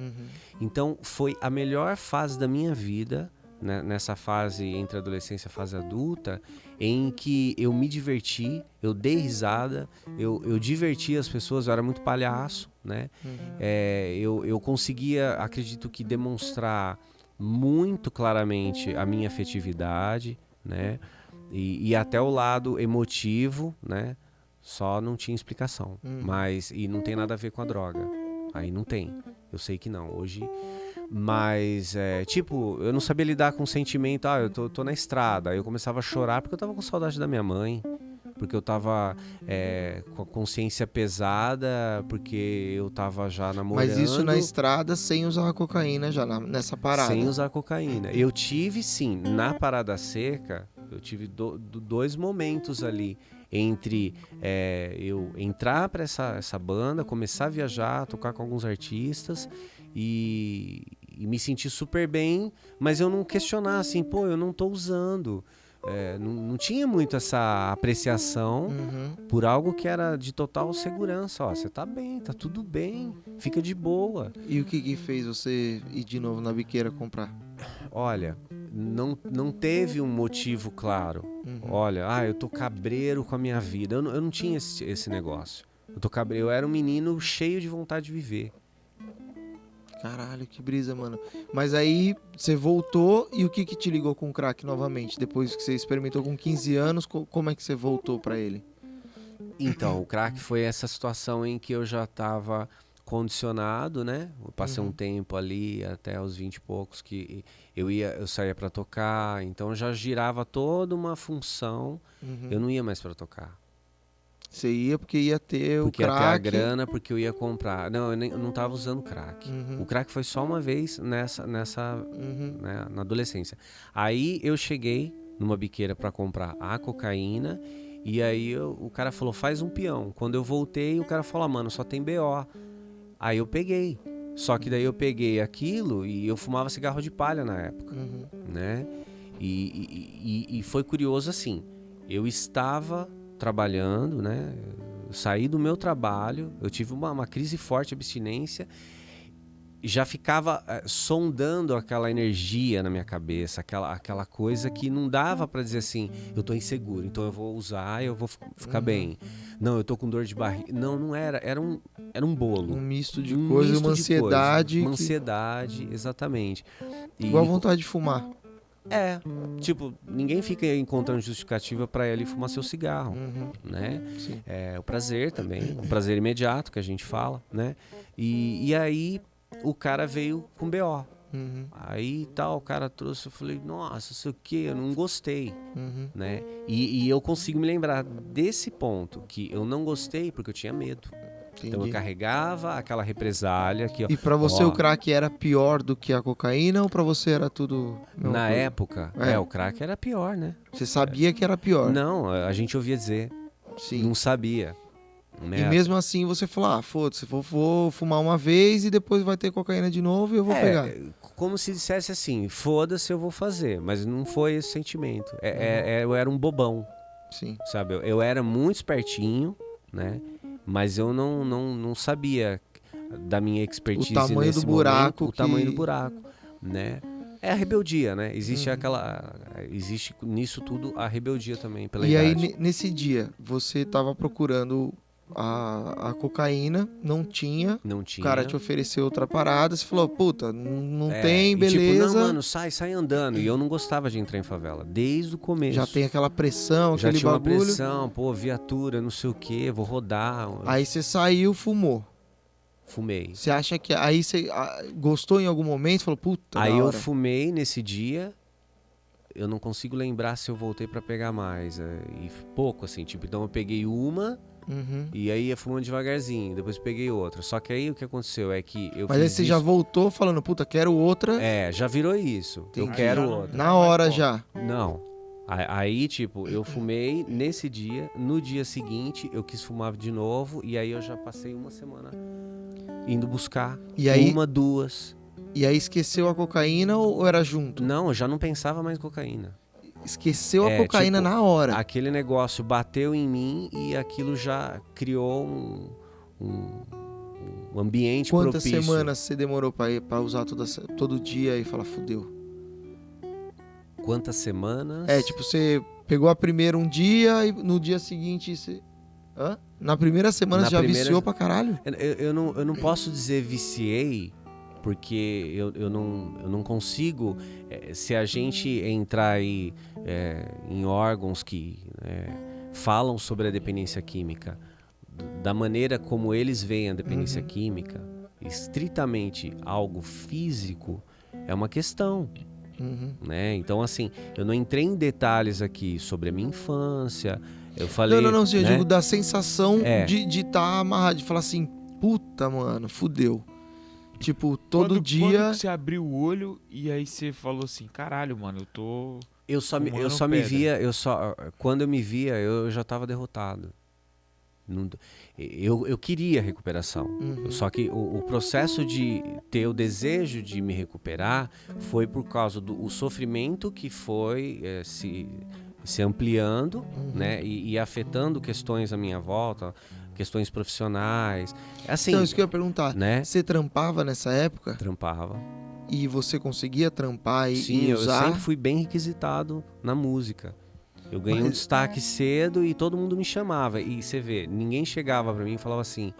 Então foi a melhor fase da minha vida, né, nessa fase entre a adolescência e a fase adulta, em que eu me diverti, eu dei risada, eu diverti as pessoas, eu era muito palhaço, né? Eu conseguia, acredito que, demonstrar muito claramente a minha afetividade, né? E até o lado emotivo, né? Só não tinha explicação. E não tem nada a ver com a droga. Aí não tem. Eu sei que não. Hoje... Mas, eu não sabia lidar com o sentimento. Eu tô na estrada. Aí eu começava a chorar porque eu tava com saudade da minha mãe. Porque eu tava com a consciência pesada. Porque eu tava já namorando. Mas isso na estrada sem usar a cocaína já, nessa parada. Sem usar cocaína. Eu tive, sim, na parada seca, eu tive dois momentos ali. Entre eu entrar para essa banda, começar a viajar, tocar com alguns artistas e me sentir super bem, mas eu não questionar assim, eu não tô usando. Não tinha muito essa apreciação por algo que era de total segurança. Você tá bem, tá tudo bem, fica de boa. E o que fez você ir de novo na biqueira comprar? Olha, não teve um motivo claro. Olha, eu tô cabreiro com a minha vida. Eu não tinha esse negócio. Eu era um menino cheio de vontade de viver. Caralho, que brisa, mano. Mas aí você voltou e o que te ligou com o crack novamente? Depois que você experimentou com 15 anos, como é que você voltou pra ele? Então, o crack foi essa situação em que eu já estava condicionado, né? Eu passei um tempo ali, até os 20 e poucos, que eu saía para tocar, então já girava toda uma função, eu não ia mais para tocar. Você ia porque ia ter porque o crack. Ia ter a grana, porque eu ia comprar. Não, eu não tava usando crack. O crack foi só uma vez né, na adolescência. Aí eu cheguei numa biqueira para comprar a cocaína, e aí o cara falou, faz um peão. Quando eu voltei, o cara falou, mano, só tem BO. Aí eu peguei. Só que daí eu peguei aquilo e eu fumava cigarro de palha na época, né? E foi curioso assim, eu estava trabalhando, né? Eu saí do meu trabalho, eu tive uma crise forte de abstinência, já ficava sondando aquela energia na minha cabeça, aquela coisa que não dava para dizer assim, eu tô inseguro, então eu vou usar, eu vou ficar bem. Não, eu tô com dor de barriga. Não era, era um bolo. Um misto de coisa, uma ansiedade. Uma ansiedade, exatamente. Igual a vontade de fumar. Tipo, ninguém fica encontrando justificativa para ele fumar seu cigarro, né? Sim. O prazer também, o prazer imediato que a gente fala, né? E aí o cara veio com BO. Aí o cara trouxe, eu falei, nossa, sei o que, eu não gostei, né? E eu consigo me lembrar desse ponto, que eu não gostei porque eu tinha medo. Entendi. Então eu carregava aquela represália que, E pra você o crack era pior do que a cocaína ou pra você era tudo... Na época, o crack era pior, né? Você sabia que era pior? Não, a gente ouvia dizer. Sim. Não sabia. Né? E mesmo assim você falou, foda-se, vou fumar uma vez e depois vai ter cocaína de novo e eu vou pegar. Como se dissesse assim, foda-se, eu vou fazer. Mas não foi esse sentimento. Eu era um bobão. Sim. Sabe? Eu era muito espertinho, né? Mas eu não sabia da minha expertise nesse momento. O tamanho do buraco, né? É a rebeldia, né? Existe existe nisso tudo a rebeldia também pela idade. E aí, nesse dia, você tava procurando a cocaína, não tinha. O cara te ofereceu outra parada, você falou, puta, não tem, beleza. E tipo, não, mano, sai andando. E eu não gostava de entrar em favela, desde o começo. Já tem aquela pressão, já aquele tinha bagulho. Uma pressão, viatura, não sei o quê, vou rodar. Aí você saiu, fumou. Fumei. Você acha que aí você gostou em algum momento? Falou, puta, aí eu fumei nesse dia. Eu não consigo lembrar se eu voltei pra pegar mais. E pouco, assim, tipo, então eu peguei uma. E aí ia fumando devagarzinho, depois peguei outra. Só que aí o que aconteceu é que eu Mas aí você já voltou falando, puta, quero outra. Já virou isso. Entendi. Eu quero outra. Na hora já. Não. Aí, tipo, eu fumei nesse dia. No dia seguinte, eu quis fumar de novo. E aí eu já passei uma semana indo buscar. E aí, 1, 2. E aí esqueceu a cocaína ou era junto? Não, eu já não pensava mais em cocaína. Esqueceu a cocaína tipo, na hora. Aquele negócio bateu em mim e aquilo já criou um ambiente Quantas propício. semanas você demorou pra usar todo dia e falar, fudeu? Quantas semanas? Tipo, você pegou a primeira um dia e no dia seguinte você... Na primeira semana você já viciou pra caralho? Eu não posso dizer viciei, porque eu não consigo... se a gente entrar aí em órgãos que falam sobre a dependência química, da maneira como eles veem a dependência química, estritamente algo físico, é uma questão. Né? Então, assim, eu não entrei em detalhes aqui sobre a minha infância. Eu falei... Não, eu né? digo da sensação de estar amarrado, de falar assim, puta, mano, fudeu. Tipo, todo dia... Quando você abriu o olho e aí você falou assim, caralho, mano, eu tô... Quando eu me via, eu já tava derrotado. Eu queria recuperação. Só que o processo de ter o desejo de me recuperar foi por causa do sofrimento que foi se ampliando, né? E afetando questões à minha volta, questões profissionais. Assim, então, isso que eu ia perguntar. Né? Você trampava nessa época? Trampava. E você conseguia trampar e Sim, usar? eu sempre fui bem requisitado na música. Eu ganhei um Mas- destaque cedo e todo mundo me chamava. E você vê, ninguém chegava pra mim e falava assim: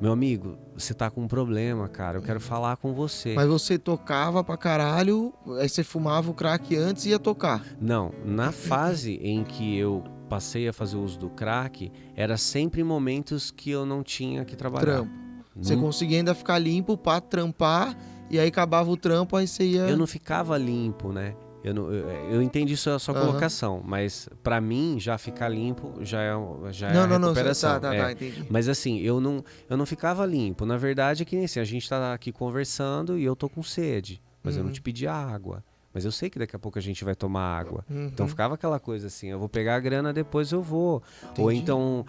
meu amigo, você tá com um problema, cara, eu quero falar com você. Mas você tocava pra caralho, aí você fumava o crack antes e ia tocar. Não, na fase em que eu passei a fazer uso do crack, era sempre em momentos que eu não tinha que trabalhar. Trampo. Você Nun- conseguia ainda ficar limpo pra trampar, e aí acabava o trampo, aí você ia... Eu não ficava limpo, né? Eu entendi isso a sua Aham. colocação, mas pra mim já ficar limpo já é Não, recuperação. tá, entendi. Mas assim, eu não ficava limpo. Na verdade é que nem assim, a gente tá aqui conversando e eu tô com sede, mas eu não Uhum. te pedi água. Mas eu sei que daqui a pouco a gente vai tomar água. Uhum. Então ficava aquela coisa assim, eu vou pegar a grana, depois eu vou. Ou Entendi. então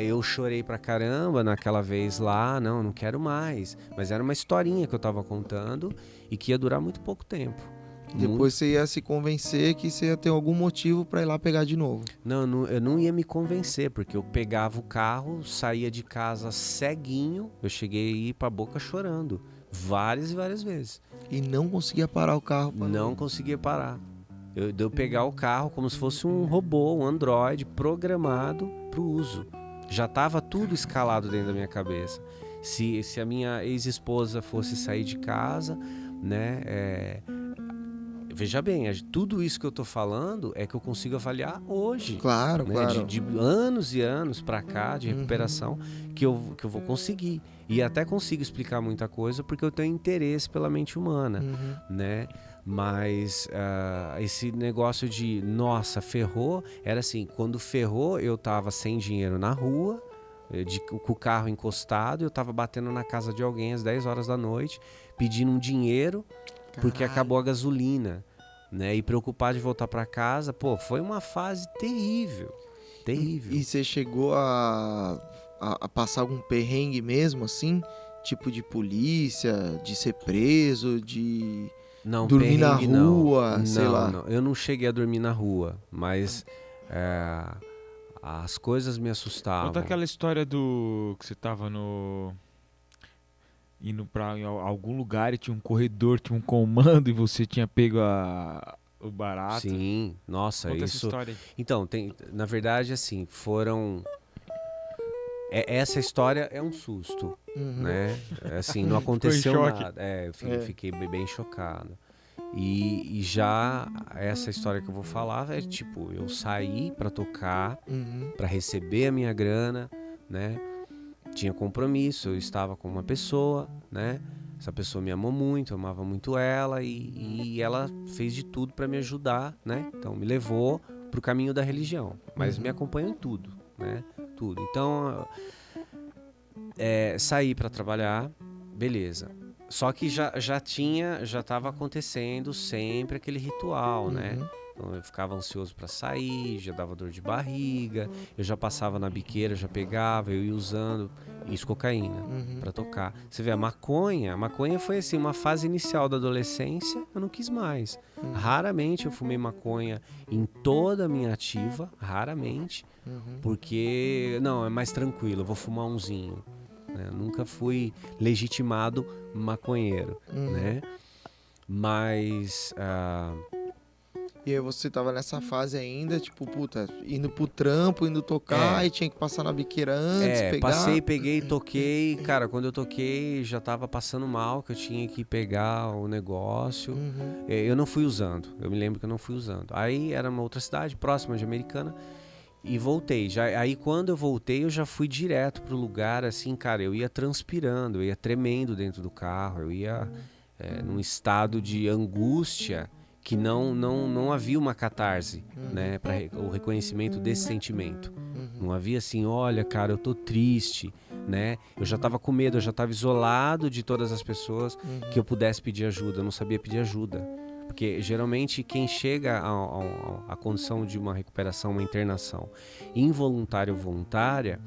eu chorei pra caramba naquela vez lá, não quero mais. Mas era uma historinha que eu tava contando e que ia durar muito pouco tempo. Depois você ia se convencer que você ia ter algum motivo pra ir lá pegar de novo. Eu não ia me convencer, porque eu pegava o carro, saía de casa ceguinho, eu cheguei a ir pra boca chorando. Várias e várias vezes. E não conseguia parar o carro. Não conseguia parar. Eu pegar o carro como se fosse um robô, um Android programado pro uso. Já tava tudo escalado dentro da minha cabeça. Se a minha ex-esposa fosse sair de casa, né? Veja bem, tudo isso que eu tô falando é que eu consigo avaliar hoje. Claro, Né? claro. De anos e anos pra cá, de recuperação, que eu vou conseguir. E até consigo explicar muita coisa porque eu tenho interesse pela mente humana, né? Mas esse negócio de, nossa, ferrou, era assim, quando ferrou eu tava sem dinheiro na rua, com o carro encostado, eu tava batendo na casa de alguém às 10 horas da noite, pedindo um dinheiro, porque Caralho. acabou a gasolina, né? E preocupado de voltar pra casa, pô, foi uma fase terrível, terrível. E você chegou a passar algum perrengue mesmo, assim? Tipo de polícia, de ser preso, de Não, dormir na perrengue não. rua, sei lá. Não, eu não cheguei a dormir na rua, mas as coisas me assustavam. Conta aquela história do que você tava indo pra algum lugar e tinha um corredor, tinha um comando e você tinha pego o barato. Sim, nossa, Conta essa isso. história aí. Então, na verdade, assim, essa história é um susto, né? Assim, não aconteceu choque. nada. Eu fiquei bem chocado. E já essa história que eu vou falar é tipo, eu saí pra tocar, pra receber a minha grana, né? Tinha compromisso, eu estava com uma pessoa, né? Essa pessoa me amou muito, eu amava muito ela e ela fez de tudo pra me ajudar, né? Então me levou pro caminho da religião, mas me acompanhou em tudo, né? Tudo. Então saí pra trabalhar, beleza. Só que já estava acontecendo sempre aquele ritual, né? Então eu ficava ansioso pra sair, já dava dor de barriga, eu já passava na biqueira, já pegava, eu ia usando isso, cocaína, pra tocar. Você vê, a maconha foi assim, uma fase inicial da adolescência, eu não quis mais. Raramente eu fumei maconha em toda a minha ativa, raramente, porque, não, é mais tranquilo, eu vou fumar umzinho. Né? Eu nunca fui legitimado maconheiro, né? Mas... E aí você tava nessa fase ainda, tipo, puta, indo pro trampo, indo tocar, e tinha que passar na biqueira antes, pegar. Passei, peguei, toquei. Cara, quando eu toquei, já tava passando mal, que eu tinha que pegar o negócio. Eu não fui usando, eu me lembro que eu não fui usando. Aí era uma outra cidade, próxima de Americana, e voltei. Aí quando eu voltei, eu já fui direto pro lugar, assim, cara, eu ia transpirando, eu ia tremendo dentro do carro, eu ia num estado de angústia, que não havia uma catarse, né, para o reconhecimento desse sentimento. Não havia assim, olha, cara, eu tô triste, né? Eu já tava com medo, eu já tava isolado de todas as pessoas que eu pudesse pedir ajuda. Eu não sabia pedir ajuda. Porque geralmente quem chega à condição de uma recuperação, uma internação involuntária ou voluntária,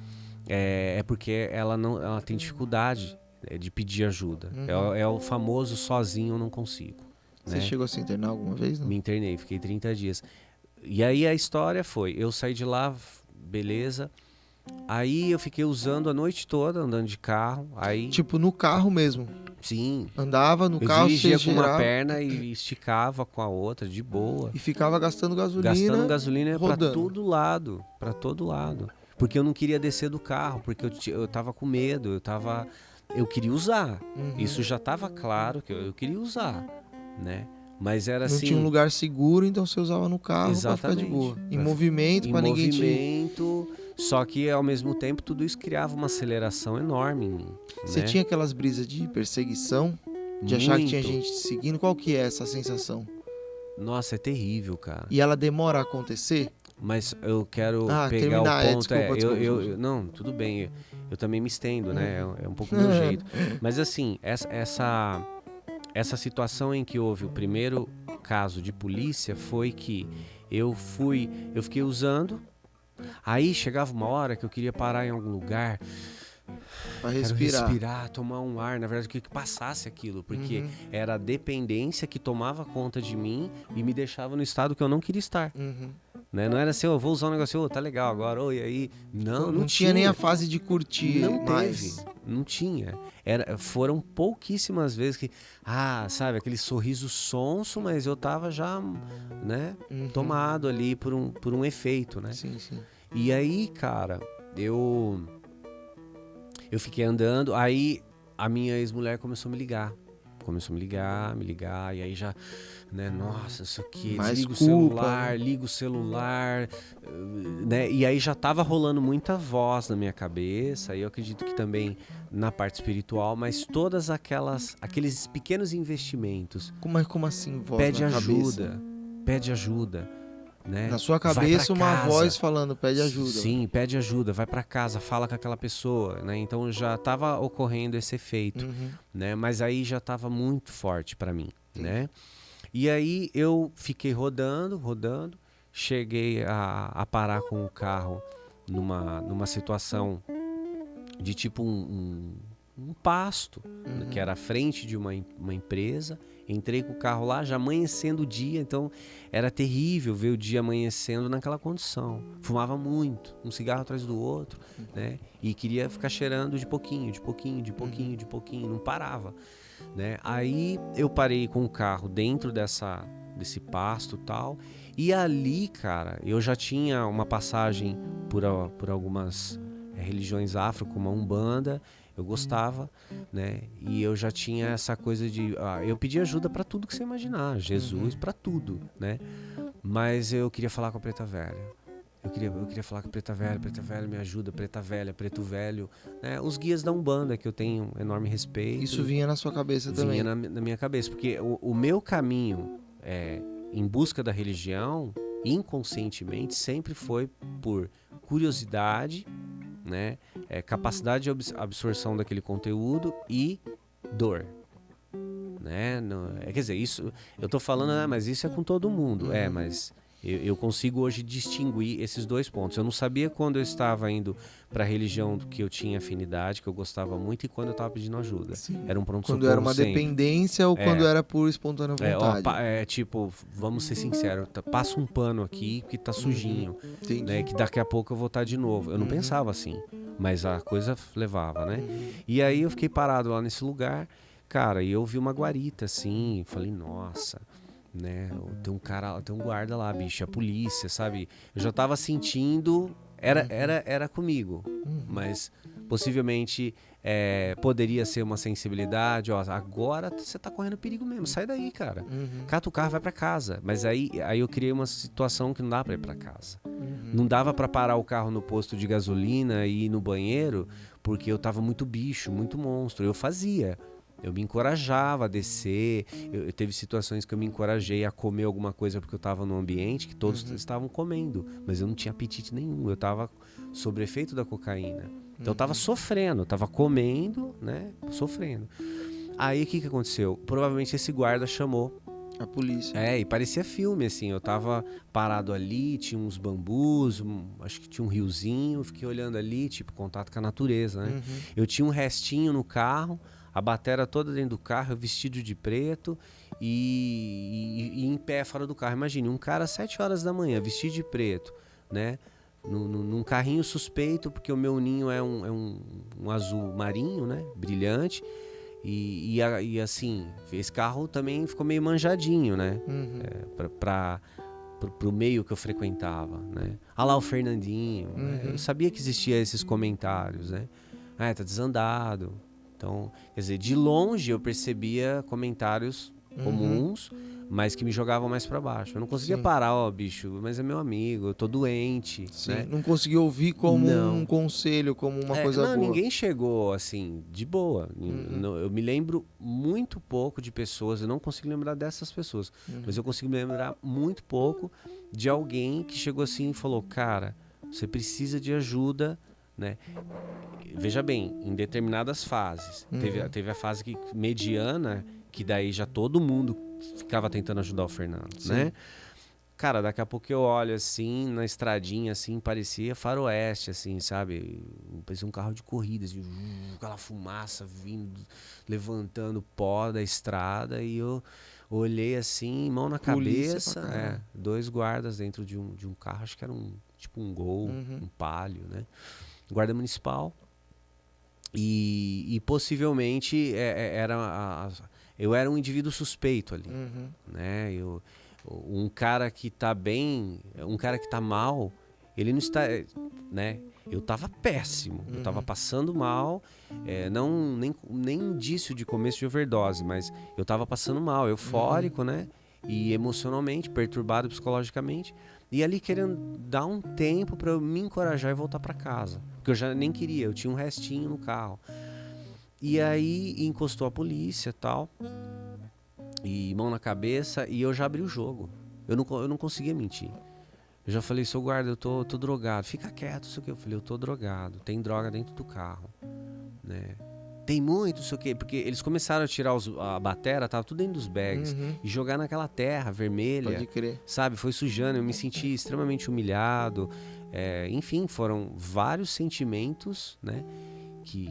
é porque ela tem dificuldade de pedir ajuda. É o famoso sozinho eu não consigo. Você Né? chegou a se internar alguma vez, não? Me internei, fiquei 30 dias. E aí a história foi, eu saí de lá, beleza, Aí eu fiquei usando a noite toda, andando de carro. Aí, Tipo, no carro mesmo. sim, Andava no eu carro, dirigia você com uma girava perna e esticava com a outra, de boa. e ficava gastando gasolina. Gastando gasolina pra rodando. todo lado, pra todo lado. Porque eu não queria descer do carro, porque eu tava com medo, eu queria usar. Uhum. Isso já tava claro que eu queria usar, né? Mas era Não assim, tinha um lugar seguro, então você usava no carro pra ficar de exatamente, boa. Em pra- movimento, em pra ninguém te... movimento, só que ao mesmo tempo tudo isso criava uma aceleração enorme em mim, Você né? tinha aquelas brisas de perseguição? De achar que tinha Muito. gente te seguindo? Qual que é essa sensação? Nossa, é terrível, cara. E ela demora a acontecer? Mas eu quero pegar terminar, o ponto. desculpa. Não, tudo bem. Eu também me estendo, né? É um pouco o meu jeito. Mas assim, essa situação em que houve o primeiro caso de polícia foi que eu fiquei usando. Aí chegava uma hora que eu queria parar em algum lugar. Pra Quero respirar. respirar, tomar um ar. Na verdade, eu queria que passasse aquilo, porque era a dependência que tomava conta de mim e me deixava no estado que eu não queria estar. Uhum. Né? Não era assim, eu vou usar um negócio, tá legal agora, e aí? Não tinha nem a fase de curtir. Não mais. teve, não tinha. Foram pouquíssimas vezes que, sabe, aquele sorriso sonso, mas eu tava já, né, tomado ali por um efeito, né? Sim, sim. E aí, cara, eu fiquei andando, aí a minha ex-mulher começou a me ligar. Começou a me ligar, e aí já, né, nossa, isso aqui, Mais desliga culpa, né? liga o celular, né, e aí já tava rolando muita voz na minha cabeça, e eu acredito que também na parte espiritual, mas todas aqueles pequenos investimentos, Como assim, voz pede na ajuda, cabeça? pede ajuda, né? Na sua Vai cabeça, pra uma casa. voz falando, pede ajuda. Sim, pede ajuda, vai pra casa, fala com aquela pessoa, né? Então já tava ocorrendo esse efeito, né? Mas aí já tava muito forte pra mim, né? E aí eu fiquei rodando, cheguei a parar com o carro numa situação de tipo um pasto, que era à frente de uma empresa. Entrei com o carro lá, já amanhecendo o dia, então era terrível ver o dia amanhecendo naquela condição. Fumava muito, um cigarro atrás do outro, né? E queria ficar cheirando de pouquinho, não parava, né? Aí eu parei com o carro dentro desse pasto e tal, e ali, cara, eu já tinha uma passagem por algumas religiões afro, como a Umbanda. Eu gostava, né? E eu já tinha essa coisa de... eu pedi ajuda pra tudo que você imaginar. Jesus pra tudo, né? Mas eu queria falar com a Preta Velha. Eu queria falar com a Preta Velha me ajuda, Preta Velha, Preto Velho. Né? Os guias da Umbanda, que eu tenho enorme respeito. Isso vinha na sua cabeça também? Vinha na minha cabeça. Porque o meu caminho em busca da religião, inconscientemente, sempre foi por curiosidade, né? Capacidade de absorção daquele conteúdo e dor, né? Quer dizer, isso eu tô falando, mas isso é com todo mundo, mas eu consigo hoje distinguir esses dois pontos. Eu não sabia quando eu estava indo para a religião que eu tinha afinidade, que eu gostava muito, e quando eu estava pedindo ajuda. Sim. Era um pronto-socorro Quando era uma sempre. dependência ou quando era por espontânea vontade? Tipo, vamos ser sinceros, passa um pano aqui que tá sujinho, né? Que daqui a pouco eu vou estar de novo. Eu não pensava assim, mas a coisa levava, né? E aí eu fiquei parado lá nesse lugar, cara, e eu vi uma guarita assim, falei, nossa, né? Tem um guarda lá, bicho, a polícia, sabe? Eu já tava sentindo, era comigo, mas possivelmente poderia ser uma sensibilidade, ó, agora você tá correndo perigo mesmo, sai daí, cara. Cata o carro, vai pra casa. Mas aí eu criei uma situação que não dá pra ir pra casa. Não dava pra parar o carro no posto de gasolina e ir no banheiro, porque eu tava muito bicho, muito monstro. Eu fazia. Eu me encorajava a descer. Teve situações que eu me encorajei a comer alguma coisa porque eu estava num ambiente que todos estavam comendo, mas eu não tinha apetite nenhum. Eu estava sob efeito da cocaína. Então eu estava sofrendo, eu estava comendo, né? Sofrendo. Aí o que aconteceu? Provavelmente esse guarda chamou a polícia. E parecia filme, assim. Eu tava parado ali, tinha uns bambus, acho que tinha um riozinho. Fiquei olhando ali, tipo, contato com a natureza, né? Eu tinha um restinho no carro, a bateria toda dentro do carro, eu vestido de preto e em pé fora do carro. Imagine, um cara às 7 horas da manhã, vestido de preto, né? num carrinho suspeito, porque o meu ninho é um azul marinho, né? Brilhante. E assim, esse carro também ficou meio manjadinho, né? Pro meio que eu frequentava, né? Ah lá o Fernandinho, né? Eu sabia que existia esses comentários, né? Ah, tá desandado. Então, quer dizer, de longe eu percebia comentários comuns, mas que me jogavam mais pra baixo. Eu não conseguia parar, ó, bicho, mas é meu amigo, eu tô doente, né? Não conseguia ouvir como um conselho, como uma coisa boa. Ninguém chegou assim, de boa. Eu me lembro muito pouco de pessoas, eu não consigo lembrar dessas pessoas, mas eu consigo me lembrar muito pouco de alguém que chegou assim e falou, cara, você precisa de ajuda, né? Veja bem, em determinadas fases. Teve a fase mediana, que daí já todo mundo ficava tentando ajudar o Fernando, né? Cara, daqui a pouco eu olho assim, na estradinha, assim, parecia faroeste, assim, sabe? Parecia um carro de corrida, assim, aquela fumaça vindo, levantando pó da estrada, e eu olhei assim, mão na cabeça, 2 guardas dentro de um carro, acho que era tipo um Gol, um Palio, né? Guarda municipal. E possivelmente eu era um indivíduo suspeito ali, né? Um cara que tá bem, um cara que tá mal, ele não está, né? Eu tava péssimo, eu tava passando mal, nem indício de começo de overdose, mas eu tava passando mal, eufórico, né? E emocionalmente, perturbado psicologicamente, e ali querendo dar um tempo para eu me encorajar e voltar para casa, porque eu já nem queria, eu tinha um restinho no carro. E aí encostou a polícia, tal, e mão na cabeça, e eu já abri o jogo. Eu não conseguia mentir. Eu já falei, seu guarda, eu tô drogado. Fica quieto, não sei o que. Eu falei, eu tô drogado, tem droga dentro do carro, né? Tem muito, não sei o que. Porque eles começaram a tirar a batera, tava tudo dentro dos bags, e jogar naquela terra vermelha. Pode crer. Sabe, foi sujando, eu me senti extremamente humilhado. Enfim, foram vários sentimentos, né, que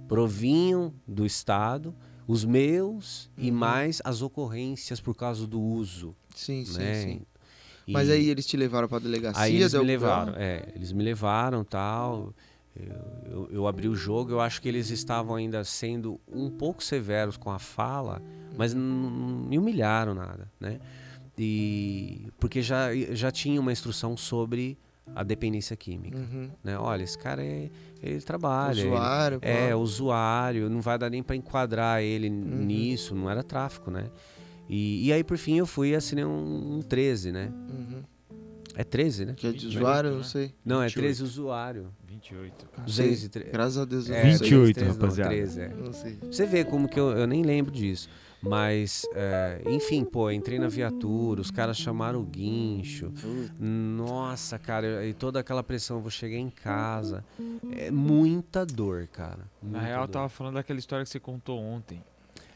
provinham do Estado, os meus e mais as ocorrências por causa do uso. Sim. Mas aí eles te levaram pra delegacia? Aí eles me levaram, eles me levaram, tal. Eu abri o jogo, eu acho que eles estavam ainda sendo um pouco severos com a fala, mas não me humilharam nada, né? Porque já tinha uma instrução sobre a dependência química, né? Olha, esse cara ele trabalha, usuário, usuário, não vai dar nem para enquadrar ele nisso, não era tráfico, né? E aí por fim eu fui e assinei um 13, né? É 13, né? Que é de usuário, não sei. Não, 28. É 13 usuário. 28. 203. Graças a Deus. 28, 13, rapaziada. 13, Não sei. Você vê como que eu nem lembro disso. Mas, enfim, entrei na viatura, os caras chamaram o guincho. Nossa, cara, e toda aquela pressão, eu vou chegar em casa. É muita dor, cara. Na real, eu tava falando daquela história que você contou ontem.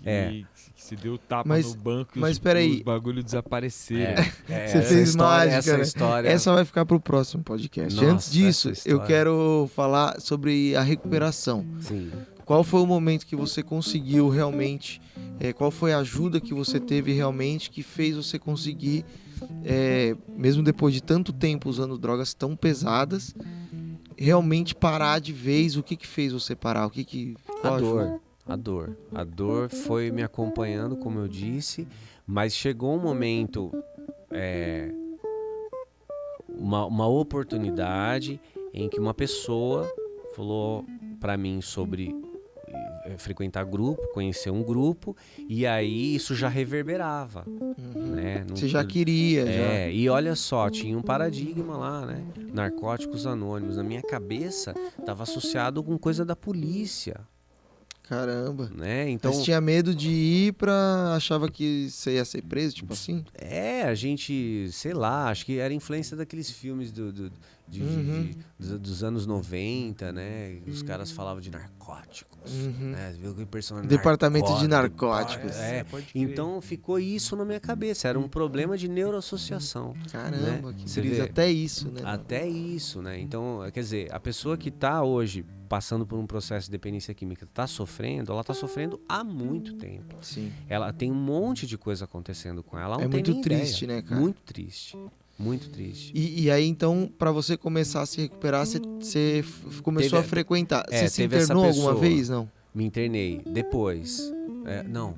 Que se deu tapa mas, no banco e os bagulho desapareceram. Você fez mágica, essa né? história. Essa vai ficar pro próximo podcast. Nossa, antes disso, eu quero falar sobre a recuperação. Sim. Qual foi o momento que você conseguiu realmente, qual foi a ajuda que você teve realmente que fez você conseguir, mesmo depois de tanto tempo usando drogas tão pesadas, realmente parar de vez? O que fez você parar? A dor foi me acompanhando, como eu disse, mas chegou um momento, uma oportunidade em que uma pessoa falou para mim sobre frequentar grupo, conhecer um grupo, e aí isso já reverberava, né? Você já queria, já. E olha só, tinha um paradigma lá, né? Narcóticos Anônimos. Na minha cabeça, estava associado com coisa da polícia. Caramba. Né? Então, mas tinha medo de ir achava que você ia ser preso, tipo assim? A gente, sei lá, acho que era influência daqueles filmes dos anos 90, né? Os caras falavam de narcóticos, né? Viu que Departamento de narcóticos. Então ficou isso na minha cabeça, era um problema de neuroassociação. Caramba, né? que brisa, até isso, né? Até isso, né? Então, quer dizer, a pessoa que tá hoje passando por um processo de dependência química, ela tá sofrendo há muito tempo. Sim. Ela tem um monte de coisa acontecendo com ela. É muito triste, né, cara? Muito triste. Muito triste. E aí, então, pra você começar a se recuperar, você começou a frequentar. Você se teve essa internou alguma pessoa. vez, não? Me internei. Depois. Não.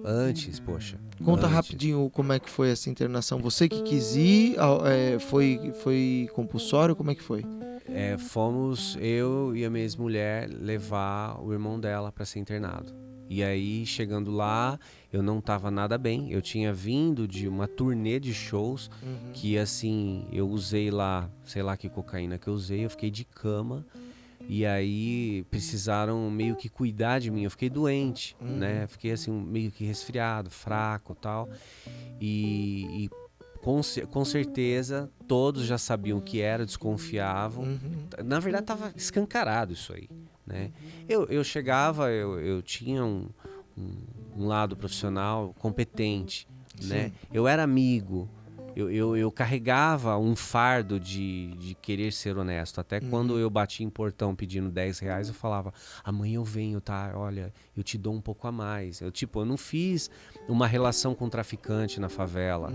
Antes, poxa. Conta Antes. rapidinho como é que foi essa internação. Você que quis ir, foi compulsório, como é que foi? Fomos eu e a minha ex-mulher levar o irmão dela para ser internado. E aí, chegando lá, eu não tava nada bem. Eu tinha vindo de uma turnê de shows que, assim, eu usei lá, sei lá que cocaína que eu usei, eu fiquei de cama. E aí precisaram meio que cuidar de mim. Eu fiquei doente, né? Fiquei assim, meio que resfriado, fraco e tal. E com certeza todos já sabiam o que era, desconfiavam. Na verdade tava escancarado isso aí, né? Eu chegava, eu tinha um lado profissional competente, né? Eu era amigo. Eu carregava um fardo de querer ser honesto. Até quando eu bati em portão pedindo R$10, eu falava, amanhã eu venho, tá? Olha, eu te dou um pouco a mais. Eu não fiz uma relação com traficante na favela,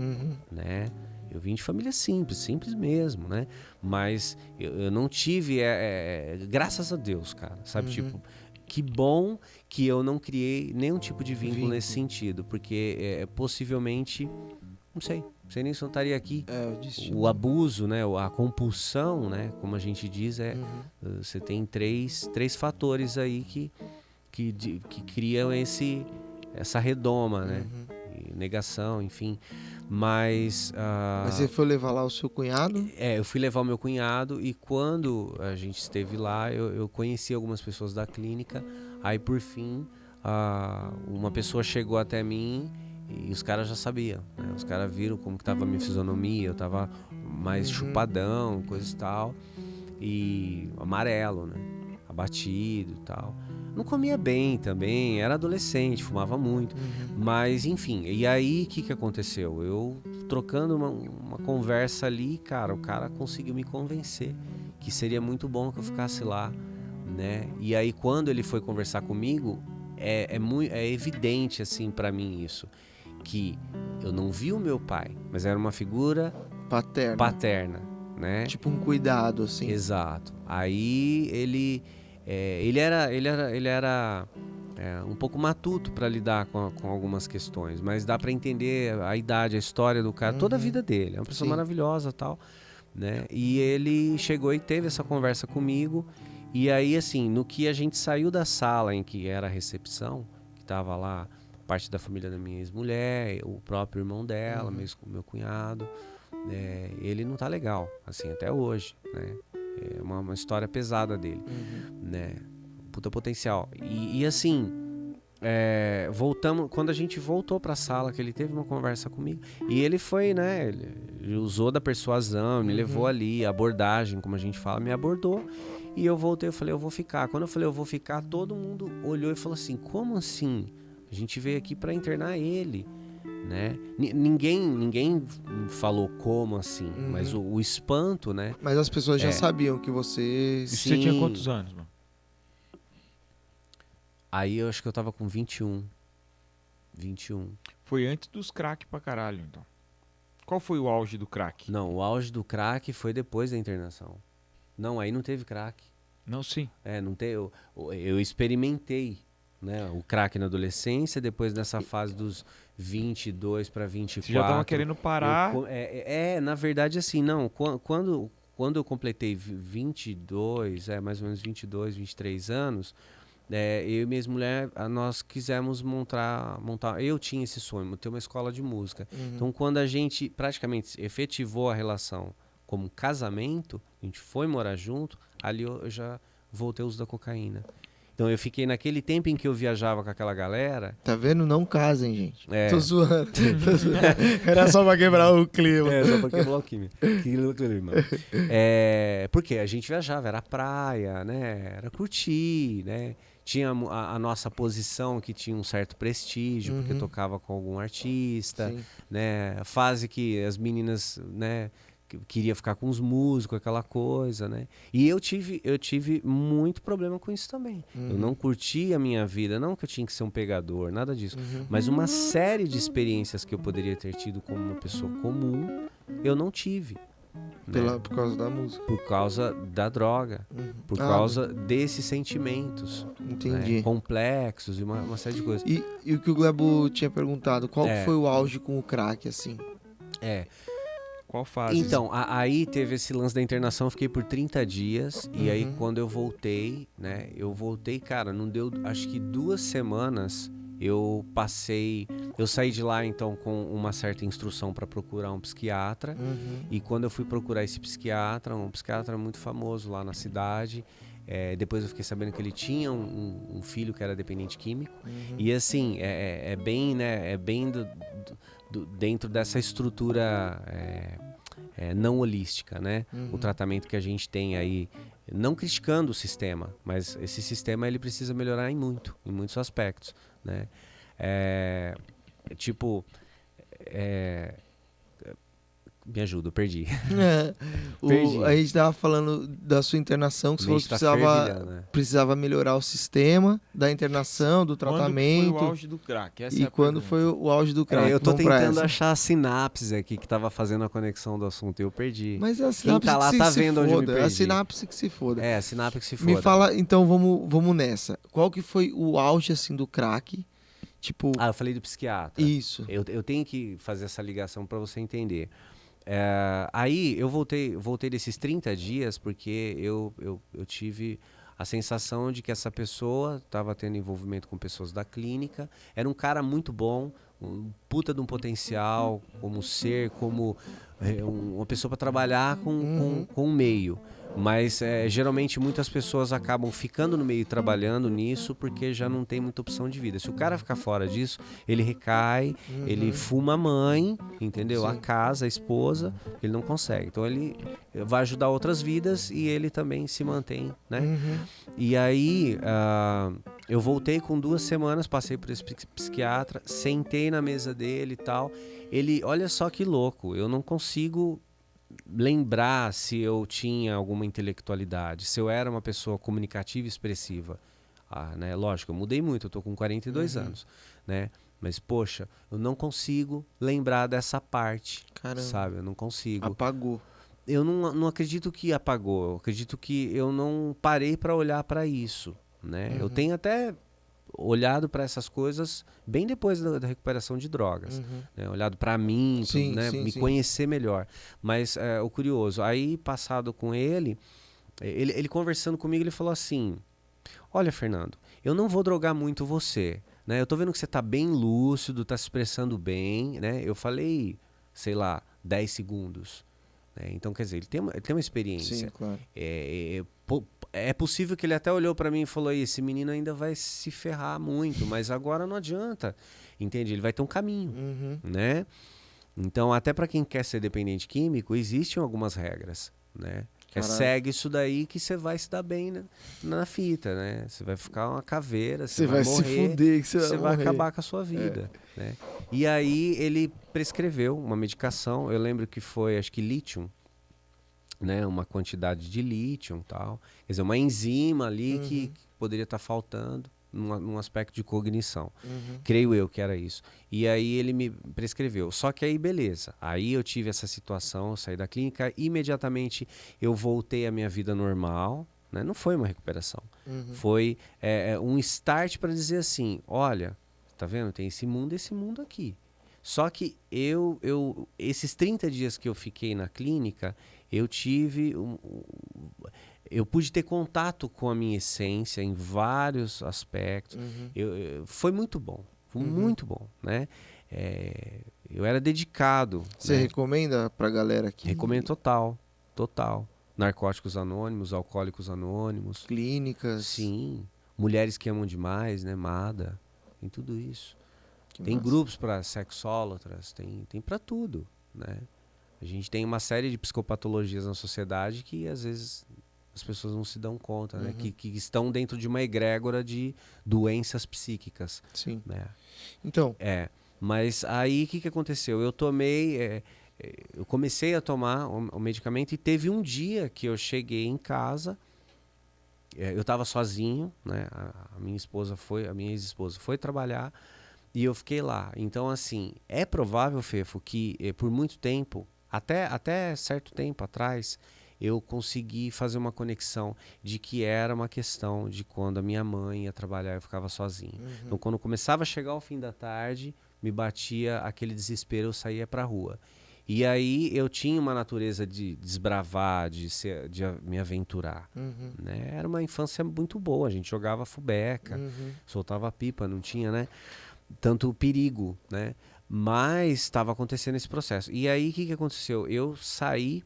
né? Eu vim de família simples mesmo, né? Mas eu não tive, graças a Deus, cara, sabe? Tipo, que bom que eu não criei nenhum tipo de vínculo nesse sentido, porque possivelmente, não sei nem se eu estaria aqui. O abuso, né? A compulsão, né? Como a gente diz, você tem três fatores aí que criam essa redoma, né? E negação, enfim. Mas você foi levar lá o seu cunhado? Eu fui levar o meu cunhado e quando a gente esteve lá, eu conheci algumas pessoas da clínica. Aí, por fim, uma pessoa chegou até mim e os caras já sabiam, né? Os caras viram como que tava a minha fisionomia, eu tava mais chupadão, coisa e tal, e amarelo, né? Abatido e tal. Não comia bem também, era adolescente, fumava muito, mas enfim. E aí, o que aconteceu? Eu, trocando uma conversa ali, cara, o cara conseguiu me convencer que seria muito bom que eu ficasse lá, né? E aí, quando ele foi conversar comigo, é evidente, assim, pra mim isso, que eu não vi o meu pai, mas era uma figura paterna, né? Tipo um cuidado, assim. Exato. Aí ele era um pouco matuto para lidar com algumas questões, mas dá para entender a idade, a história do cara, toda a vida dele. É uma pessoa maravilhosa, tal, né? E ele chegou e teve essa conversa comigo. E aí, assim, no que a gente saiu da sala em que era a recepção, que tava lá parte da família da minha ex-mulher, o próprio irmão dela, meu cunhado, ele não tá legal, assim, até hoje, né? É uma história pesada dele, né? Puta potencial. E assim, voltamos, quando a gente voltou pra sala, que ele teve uma conversa comigo, e ele foi, né? Ele usou da persuasão, me levou ali, a abordagem, como a gente fala, me abordou. E eu voltei, eu falei, eu vou ficar. Quando eu falei, eu vou ficar, todo mundo olhou e falou assim, como assim? A gente veio aqui para internar ele, né? Ninguém falou como assim, mas o espanto, né? Mas as pessoas já sabiam que você... Você tinha quantos anos, mano? Aí eu acho que eu tava com 21. Foi antes dos crack pra caralho, então. Qual foi o auge do crack? Não, o auge do crack foi depois da internação. Não, aí não teve crack. Não, sim. Não teve. Eu experimentei, né, o crack na adolescência, depois nessa fase dos 22 para 24. Você já tava querendo parar? Na verdade, assim, não. Quando eu completei 22, mais ou menos 22, 23 anos, eu e minha ex-mulher, nós quisemos montar. Eu tinha esse sonho, ter uma escola de música. Então, quando a gente praticamente efetivou a relação como casamento, a gente foi morar junto, ali eu já voltei ao uso da cocaína. Então eu fiquei naquele tempo em que eu viajava com aquela galera. Tá vendo? Não casem, gente. Tô zoando. Era só pra quebrar o clima. Só pra quebrar o clima. Porque a gente viajava, era praia, né? Era curtir, né? Tinha a nossa posição que tinha um certo prestígio, porque tocava com algum artista, né? A fase que as meninas, né, queria ficar com os músicos, aquela coisa, né? E eu tive muito problema com isso também. Eu não curti a minha vida, não que eu tinha que ser um pegador, nada disso, mas uma série de experiências que eu poderia ter tido como uma pessoa comum eu não tive. Por causa da música. Por causa da droga, por causa desses sentimentos, Entendi. né, complexos e uma série de coisas. E o que o Glebo tinha perguntado, qual que foi o auge com o crack, assim? Qual fase? Então, aí teve esse lance da internação, eu fiquei por 30 dias, e aí quando eu voltei, né, cara, não deu, acho que 2 semanas, eu saí de lá então com uma certa instrução para procurar um psiquiatra, e quando eu fui procurar esse psiquiatra, um psiquiatra muito famoso lá na cidade, depois eu fiquei sabendo que ele tinha um filho que era dependente químico, e assim, é bem, né, dentro dessa estrutura não holística, né, o tratamento que a gente tem aí, não criticando o sistema, mas esse sistema ele precisa melhorar em muitos aspectos, né? Me ajuda, eu perdi. Perdi. A gente tava falando da sua internação, que você falou que precisava melhorar o sistema da internação, do tratamento. Quando foi o auge do crack? E quando foi o auge do crack? Eu tô tentando achar a sinapse aqui que tava fazendo a conexão do assunto e eu perdi. Mas a sinapse tá lá, que tá se vendo onde eu me foda. perdi. A sinapse que se foda. A sinapse que se foda. Me fala, então, vamos nessa. Qual que foi o auge, assim, do crack? Tipo... eu falei do psiquiatra. Isso. Eu tenho que fazer essa ligação para você entender. Aí eu voltei desses 30 dias porque eu tive a sensação de que essa pessoa estava tendo envolvimento com pessoas da clínica. Era um cara muito bom, um puta de um potencial como ser, como uma pessoa para trabalhar com o meio. Mas geralmente muitas pessoas acabam ficando no meio e trabalhando nisso porque já não tem muita opção de vida. Se o cara ficar fora disso, ele recai, ele fuma a mãe, entendeu? A casa, a esposa, ele não consegue. Então ele vai ajudar outras vidas e ele também se mantém, né? E aí eu voltei com 2 semanas, passei por esse psiquiatra, sentei na mesa dele e tal. Ele, olha só que louco, eu não consigo lembrar se eu tinha alguma intelectualidade, se eu era uma pessoa comunicativa e expressiva. Né? Lógico, eu mudei muito, eu tô com 42 anos, né? Mas, poxa, eu não consigo lembrar dessa parte. Caramba. Sabe? Eu não consigo. Apagou. Eu não acredito que apagou, eu acredito que eu não parei para olhar para isso, né? Eu tenho até olhado para essas coisas bem depois da recuperação de drogas, né? Olhado para mim, né? Me conhecer melhor. Mas o curioso, aí passado com ele conversando comigo, ele falou assim: olha, Fernando, eu não vou drogar muito você, né? Eu tô vendo que você tá bem lúcido, tá se expressando bem, né? Eu falei, sei lá, 10 segundos. Então, quer dizer, ele tem uma experiência. Sim, claro. É possível que ele até olhou pra mim e falou: esse menino ainda vai se ferrar muito, mas agora não adianta, entende? Ele vai ter um caminho, né? Então, até pra quem quer ser dependente químico, existem algumas regras, né? Segue isso daí que você vai se dar bem, né, na fita, né? Você vai ficar uma caveira, você vai morrer, se fuder, que você vai acabar com a sua vida, né? E aí ele prescreveu uma medicação, eu lembro que foi, acho que lítio, né? Uma quantidade de lítio e tal. Quer dizer, uma enzima ali que poderia estar faltando num aspecto de cognição. Creio eu que era isso. E aí ele me prescreveu. Só que aí, beleza. Aí eu tive essa situação, eu saí da clínica, imediatamente eu voltei à minha vida normal, né? Não foi uma recuperação. Foi um start para dizer assim: olha, tá vendo? Tem esse mundo aqui. Só que esses 30 dias que eu fiquei na clínica, eu tive eu pude ter contato com a minha essência em vários aspectos. Foi muito bom, foi muito bom, né? Eu era dedicado. Você recomenda pra galera aqui? Recomendo total. Narcóticos Anônimos, Alcoólicos Anônimos. Clínicas. Sim. Mulheres que Amam Demais, né? MADA. Tem tudo isso. Tem massa. Grupos para sexólatras, tem para tudo, né? A gente tem uma série de psicopatologias na sociedade que às vezes as pessoas não se dão conta, né? Que estão dentro de uma egrégora de doenças psíquicas. Sim. Né? Então. Mas aí o que aconteceu? Eu eu comecei a tomar o medicamento e teve um dia que eu cheguei em casa, eu estava sozinho, né? A minha ex-esposa foi trabalhar e eu fiquei lá. Então, assim, é provável, Fefo, que por muito tempo Até certo tempo atrás, eu consegui fazer uma conexão de que era uma questão de quando a minha mãe ia trabalhar, eu ficava sozinho. Então, quando começava a chegar o fim da tarde, me batia aquele desespero, eu saía pra rua. E aí eu tinha uma natureza de desbravar, de me aventurar. Né? Era uma infância muito boa, a gente jogava fubeca, soltava pipa, não tinha, né? Tanto perigo, né? Mas estava acontecendo esse processo. E aí, o que aconteceu? Eu saí,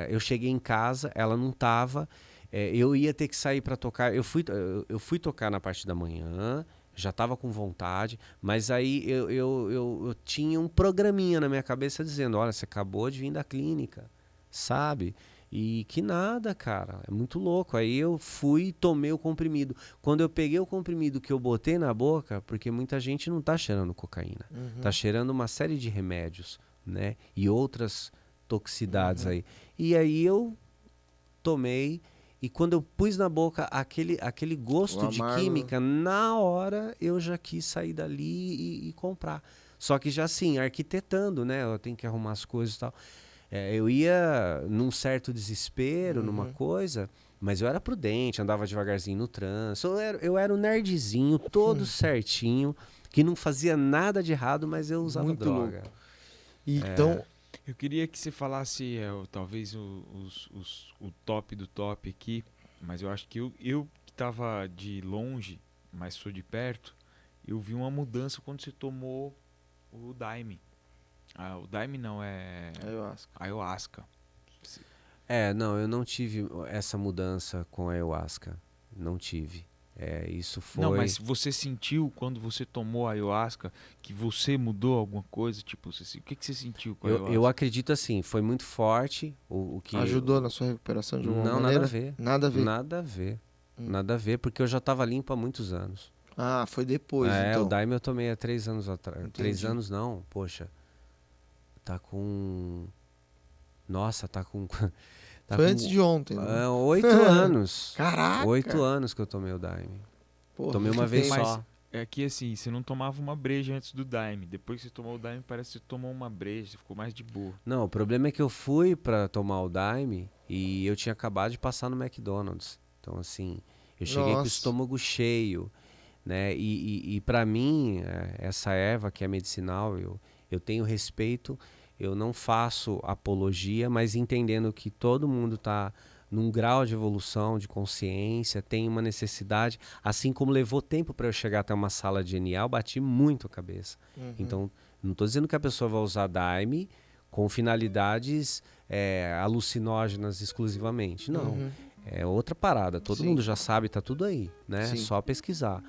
eu cheguei em casa, ela não estava, eu ia ter que sair para tocar. Eu fui tocar na parte da manhã, já estava com vontade, mas aí eu tinha um programinha na minha cabeça dizendo, olha, você acabou de vir da clínica, sabe? E que nada, cara, é muito louco. Aí eu fui e tomei o comprimido. Quando eu peguei o comprimido que eu botei na boca, porque muita gente não tá cheirando cocaína, tá cheirando uma série de remédios, né? E outras toxicidades aí. E aí eu tomei, e quando eu pus na boca aquele gosto de química, na hora eu já quis sair dali e comprar. Só que já assim, arquitetando, né? Eu tenho que arrumar as coisas e tal. Eu ia num certo desespero, numa coisa, mas eu era prudente, andava devagarzinho no trânsito. Eu era um nerdzinho, todo certinho, que não fazia nada de errado, mas eu usava Muito droga. louco. Então, Eu queria que você falasse, talvez, o top do top aqui, mas eu acho que eu que estava de longe, mas sou de perto, eu vi uma mudança quando você tomou o Daime. O Daime não, é ayahuasca. Não, eu não tive essa mudança com a ayahuasca. Não tive. Isso foi... Não, mas você sentiu quando você tomou a ayahuasca que você mudou alguma coisa? Tipo, o que você sentiu com a ayahuasca? Eu acredito assim, foi muito forte o que... Ajudou na sua recuperação de alguma Não, maneira? nada a ver. Nada a ver? Nada a ver. Nada a ver, porque eu já estava limpo há muitos anos. Ah, foi depois, então. O Daime eu tomei há 3 anos atrás. Entendi. 3 anos não, poxa. Tá com... Nossa, tá com... Foi antes de ontem, né? 8 anos. Caraca! 8 anos que eu tomei o Daime. Porra, Tomei uma vez Mas só. é que assim, você não tomava uma breja antes do Daime. Depois que você tomou o Daime, parece que você tomou uma breja, você ficou mais de boa. Não, o problema é que eu fui pra tomar o Daime e eu tinha acabado de passar no McDonald's. Então, assim, eu cheguei com o estômago cheio, né? E para mim, essa erva que é medicinal, eu tenho respeito, eu não faço apologia, mas entendendo que todo mundo tá num grau de evolução, de consciência, tem uma necessidade, assim como levou tempo para eu chegar até uma sala de NA, eu bati muito a cabeça. Então, não estou dizendo que a pessoa vai usar Daime com finalidades alucinógenas exclusivamente, não. É outra parada, todo mundo já sabe, tá tudo aí, né? É só pesquisar.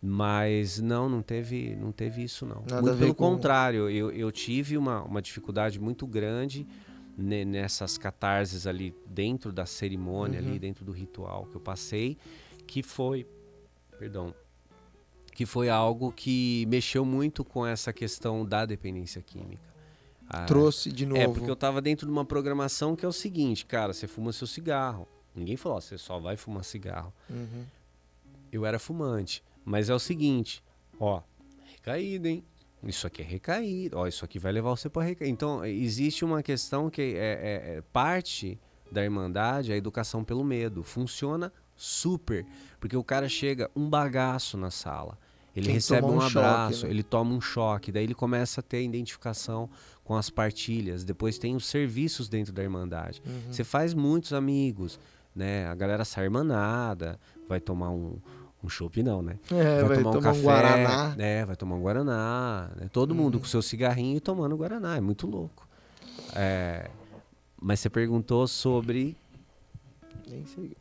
Mas não teve isso não. Nada Muito a ver pelo com... contrário, eu tive uma dificuldade muito grande nessas catarses ali dentro da cerimônia, ali dentro do ritual que eu passei, que foi algo que mexeu muito com essa questão da dependência química. Trouxe de novo. Porque eu tava dentro de uma programação que é o seguinte, cara, você fuma seu cigarro. Ninguém falou, você só vai fumar cigarro. Eu era fumante, mas é o seguinte, recaída, hein? Isso aqui é recaída, isso aqui vai levar você para recair. Então, existe uma questão que é parte da Irmandade, a educação pelo medo. Funciona super, porque o cara chega um bagaço na sala, ele recebe um abraço, choque, né? Ele toma um choque, daí ele começa a ter identificação com as partilhas, depois tem os serviços dentro da Irmandade. Você faz muitos amigos, né? A galera sai irmanada, vai tomar um chopp não, né? Vai tomar um café, Guaraná. Vai tomar um Guaraná, né? Todo mundo com seu cigarrinho e tomando Guaraná, é muito louco. Mas você perguntou sobre... Nem sei.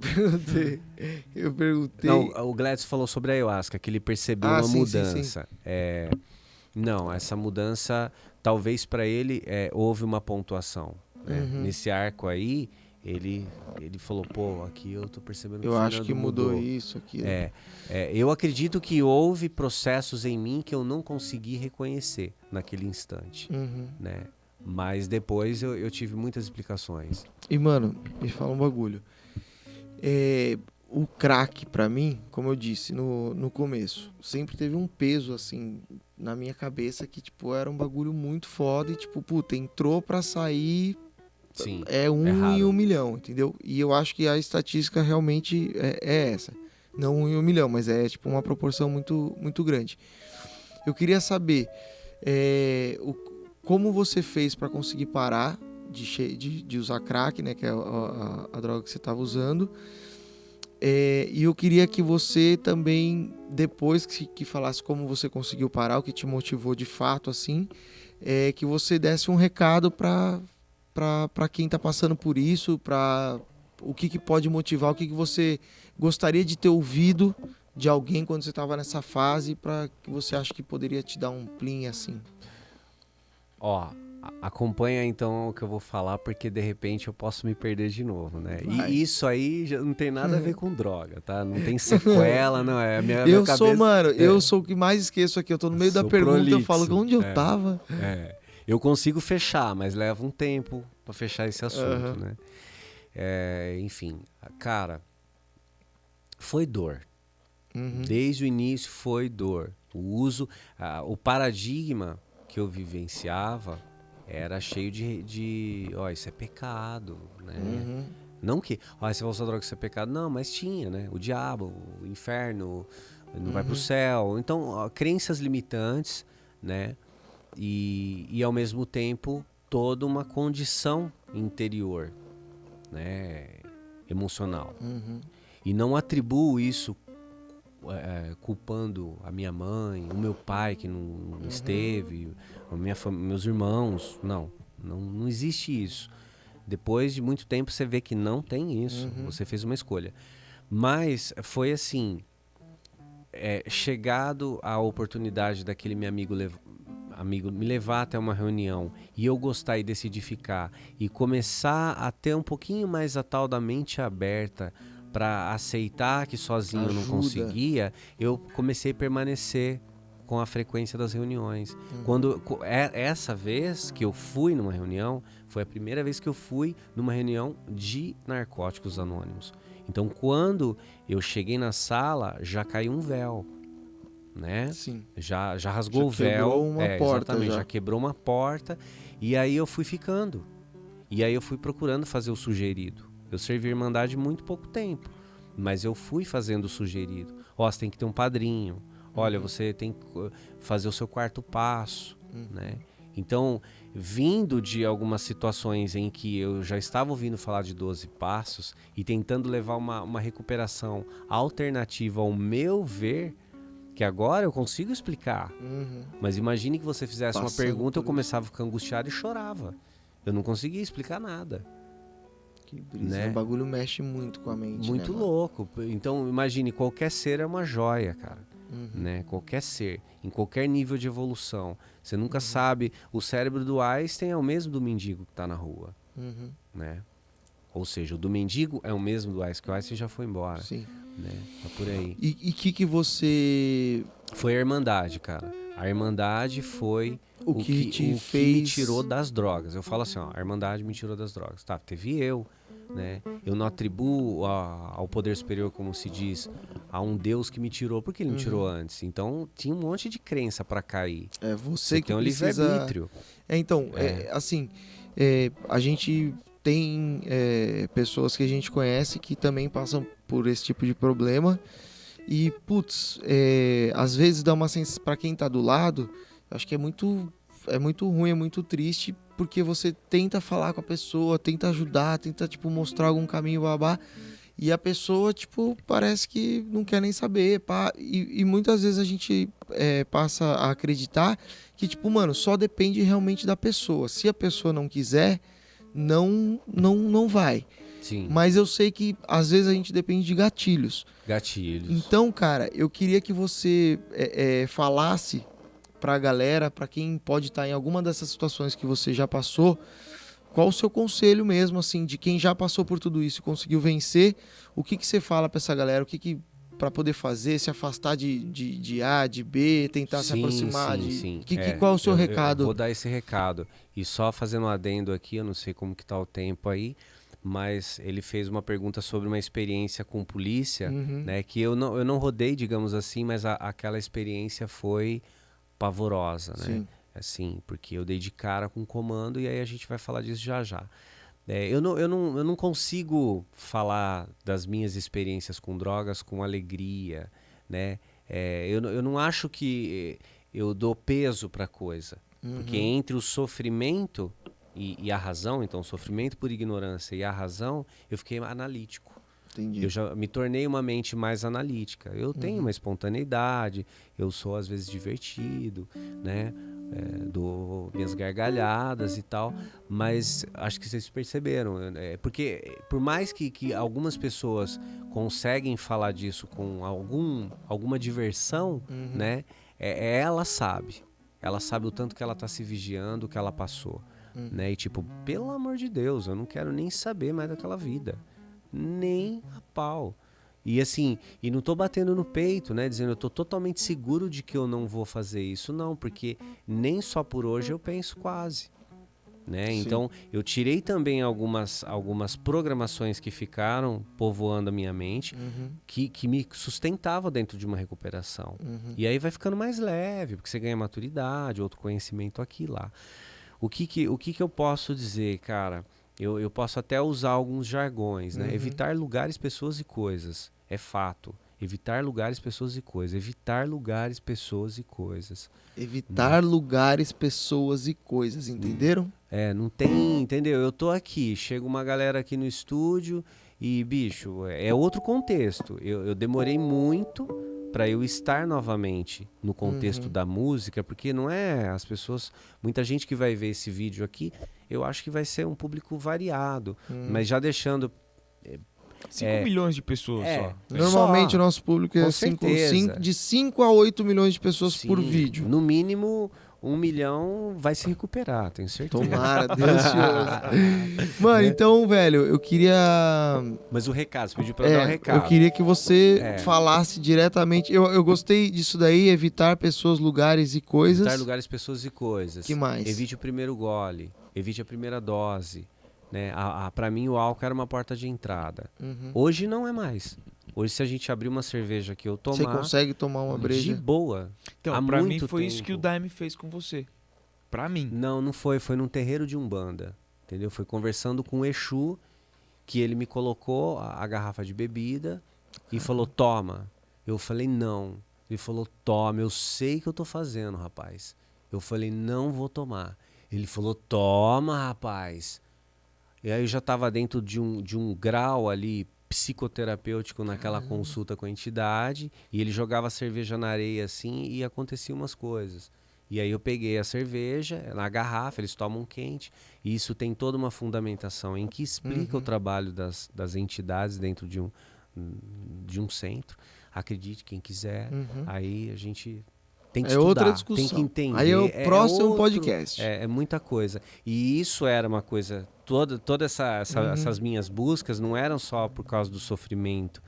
Eu perguntei. Não, o Gladys falou sobre a ayahuasca, que ele percebeu uma mudança. Sim. Não, essa mudança, talvez para ele, houve uma pontuação. Né? Nesse arco aí, ele falou, aqui eu tô percebendo que eu acho que mudou isso aqui. Eu acredito que houve processos em mim que eu não consegui reconhecer naquele instante, né? Mas depois eu tive muitas explicações. E, mano, me fala um bagulho. o crack, pra mim, como eu disse no começo, sempre teve um peso, assim, na minha cabeça que, tipo, era um bagulho muito foda e, tipo, puta, entrou pra sair, Sim. é um é raro. em 1 milhão, entendeu? E eu acho que a estatística realmente é essa. Não 1 em 1 milhão, mas é, tipo, uma proporção muito, muito grande. Eu queria saber como você fez pra conseguir parar de usar crack, né, que é a droga que você estava usando. E eu queria que você também, depois que falasse como você conseguiu parar, o que te motivou de fato, assim, que você desse um recado para quem está passando por isso, para o que pode motivar, o que você gostaria de ter ouvido de alguém quando você estava nessa fase, para que você acha que poderia te dar um plim assim. Ó, acompanha então o que eu vou falar, porque de repente eu posso me perder de novo, né? Vai. E isso aí já não tem nada a ver com droga, tá? Não tem sequela, não é? Minha Eu cabeça, sou, mano, eu sou o que mais esqueço aqui. Eu tô no meio da Sou pergunta, eu prolixo. falo onde eu tava. Eu consigo fechar, mas leva um tempo pra fechar esse assunto, Aham. né? Enfim, cara, foi dor. Uhum. Desde o início foi dor. O uso, o paradigma que eu vivenciava era cheio ó, isso é pecado, né? Uhum. Não que, ó, você vai usar droga, isso é pecado. Não, mas tinha, né? O diabo, o inferno, não vai pro céu. Então, ó, crenças limitantes, né? E ao mesmo tempo, toda uma condição interior, né? Emocional. Uhum. E não atribuo isso culpando a minha mãe, o meu pai que não esteve, meus irmãos. Não existe isso. Depois de muito tempo você vê que não tem isso. Você fez uma escolha. Mas foi assim, chegado a oportunidade daquele meu amigo me levar até uma reunião e eu gostar e decidir ficar e começar a ter um pouquinho mais a tal da mente aberta para aceitar que sozinho eu não conseguia, eu comecei a permanecer com a frequência das reuniões. Essa vez que eu fui numa reunião, foi a primeira vez que eu fui numa reunião de Narcóticos Anônimos. Então, quando eu cheguei na sala, já caiu um véu, né? Sim. Já rasgou Já o véu. quebrou uma porta, exatamente, já. já quebrou uma porta. E aí eu fui ficando. E aí eu fui procurando fazer o sugerido. Eu servi a Irmandade muito pouco tempo, mas eu fui fazendo o sugerido. Ó, você tem que ter um padrinho. Olha, você tem que fazer o seu quarto passo, né? Então, vindo de algumas situações em que eu já estava ouvindo falar de 12 passos e tentando levar uma recuperação alternativa ao meu ver, que agora eu consigo explicar. Mas imagine que você fizesse uma pergunta, eu começava a ficar angustiado e chorava. Eu não conseguia explicar nada. Que brisa. Né? O bagulho mexe muito com a mente. Muito né, louco. Então, imagine, qualquer ser é uma joia, cara. Né? Qualquer ser, em qualquer nível de evolução. Você nunca sabe. O cérebro do Einstein é o mesmo do mendigo que está na rua. Né? Ou seja, o do mendigo é o mesmo do Einstein, que o Einstein já foi embora. Sim. Né? Tá por aí. E que você... Foi a Irmandade, cara. A Irmandade foi O que te me fez... tirou das drogas. Eu falo assim, ó, a Irmandade me tirou das drogas. Tá, teve eu, né? Eu não atribuo ao poder superior, como se diz, a um Deus que me tirou. Por que ele me tirou antes? Então, tinha um monte de crença pra cair. É você que tem um precisa... livre-arbítrio. Então, assim, a gente tem pessoas que a gente conhece que também passam por esse tipo de problema. E, putz, às vezes dá uma sensação, pra quem tá do lado, acho que é muito ruim, é muito triste, porque você tenta falar com a pessoa, tenta ajudar, tenta, tipo, mostrar algum caminho, babá, e a pessoa, tipo, parece que não quer nem saber, pá. E muitas vezes a gente passa a acreditar que, tipo, mano, só depende realmente da pessoa. Se a pessoa não quiser, não vai. Sim. Mas eu sei que às vezes a gente depende de gatilhos. Gatilhos. Então, cara, eu queria que você falasse pra galera, pra quem pode estar em alguma dessas situações que você já passou, qual o seu conselho mesmo, assim, de quem já passou por tudo isso e conseguiu vencer, o que você fala pra essa galera, o que para poder fazer, se afastar de A, de B, tentar se aproximar sim. Qual é o seu recado? Eu vou dar esse recado. E só fazendo um adendo aqui, eu não sei como que tá o tempo aí, mas ele fez uma pergunta sobre uma experiência com polícia, Uhum. né? Que eu não rodei, digamos assim, mas aquela experiência foi pavorosa, né? Sim. Assim, porque eu dei de cara com o comando e aí a gente vai falar disso já já. Eu não consigo falar das minhas experiências com drogas com alegria, né? Eu não acho que eu dou peso para coisa, porque entre o sofrimento e a razão, então o sofrimento por ignorância e a razão, eu fiquei analítico. Entendi. Eu já me tornei uma mente mais analítica. Eu tenho uma espontaneidade, eu sou às vezes divertido, né? Dou minhas gargalhadas e tal, mas acho que vocês perceberam, porque por mais que algumas pessoas conseguem falar disso com alguma diversão, né? Ela sabe o tanto que ela tá se vigiando, o que ela passou, né? E tipo, pelo amor de Deus, eu não quero nem saber mais daquela vida. Nem a pau. E assim, e não tô batendo no peito, né? Dizendo eu tô totalmente seguro de que eu não vou fazer isso, não, porque nem só por hoje eu penso quase, né? Sim. Então, eu tirei também algumas programações que ficaram povoando a minha mente, que me sustentavam dentro de uma recuperação. E aí vai ficando mais leve, porque você ganha maturidade, outro conhecimento aqui e lá. O que eu posso dizer, cara? Eu posso até usar alguns jargões, né? Evitar lugares, pessoas e coisas. É fato. Evitar lugares, pessoas e coisas. Evitar lugares, pessoas e coisas. Evitar lugares, pessoas e coisas, entenderam? Não tem, entendeu? Eu tô aqui, chega uma galera aqui no estúdio e, bicho, é outro contexto. Eu demorei muito para eu estar novamente no contexto da música, porque não é as pessoas, muita gente que vai ver esse vídeo aqui, eu acho que vai ser um público variado, mas já deixando 5 milhões de pessoas só. Normalmente só, o nosso público é com certeza. de 5 a 8 milhões de pessoas Sim, por vídeo. no mínimo 1 milhão vai se recuperar, tenho certeza. Tomara, Deus te ouça. Mano, então, velho, eu queria... Mas o recado, você pediu pra eu dar um recado. Eu queria que você falasse diretamente. Eu gostei disso daí, evitar pessoas, lugares e coisas. Evitar lugares, pessoas e coisas. Que mais? Evite o primeiro gole, evite a primeira dose. Né? Pra mim, o álcool era uma porta de entrada. Hoje não é mais. Hoje, se a gente abrir uma cerveja que eu tomar... Você consegue tomar uma breja? De boa. Então, pra mim foi isso que o Daime fez com você. Pra mim. Não foi. Foi num terreiro de Umbanda. Entendeu? Foi conversando com o Exu, que ele me colocou a garrafa de bebida e falou, toma. Eu falei, não. Ele falou, toma. Eu sei que eu tô fazendo, rapaz. Eu falei, não vou tomar. Ele falou, toma, rapaz. E aí eu já tava dentro de um grau ali psicoterapêutico naquela consulta com a entidade, e ele jogava a cerveja na areia assim e aconteciam umas coisas. E aí eu peguei a cerveja na garrafa, eles tomam quente, e isso tem toda uma fundamentação em que explica o trabalho das entidades dentro de um centro. Acredite quem quiser, aí a gente tem que estudar, outra discussão. tem que entender. Aí é o próximo podcast. É muita coisa. E isso era uma coisa... Toda essas minhas buscas não eram só por causa do sofrimento.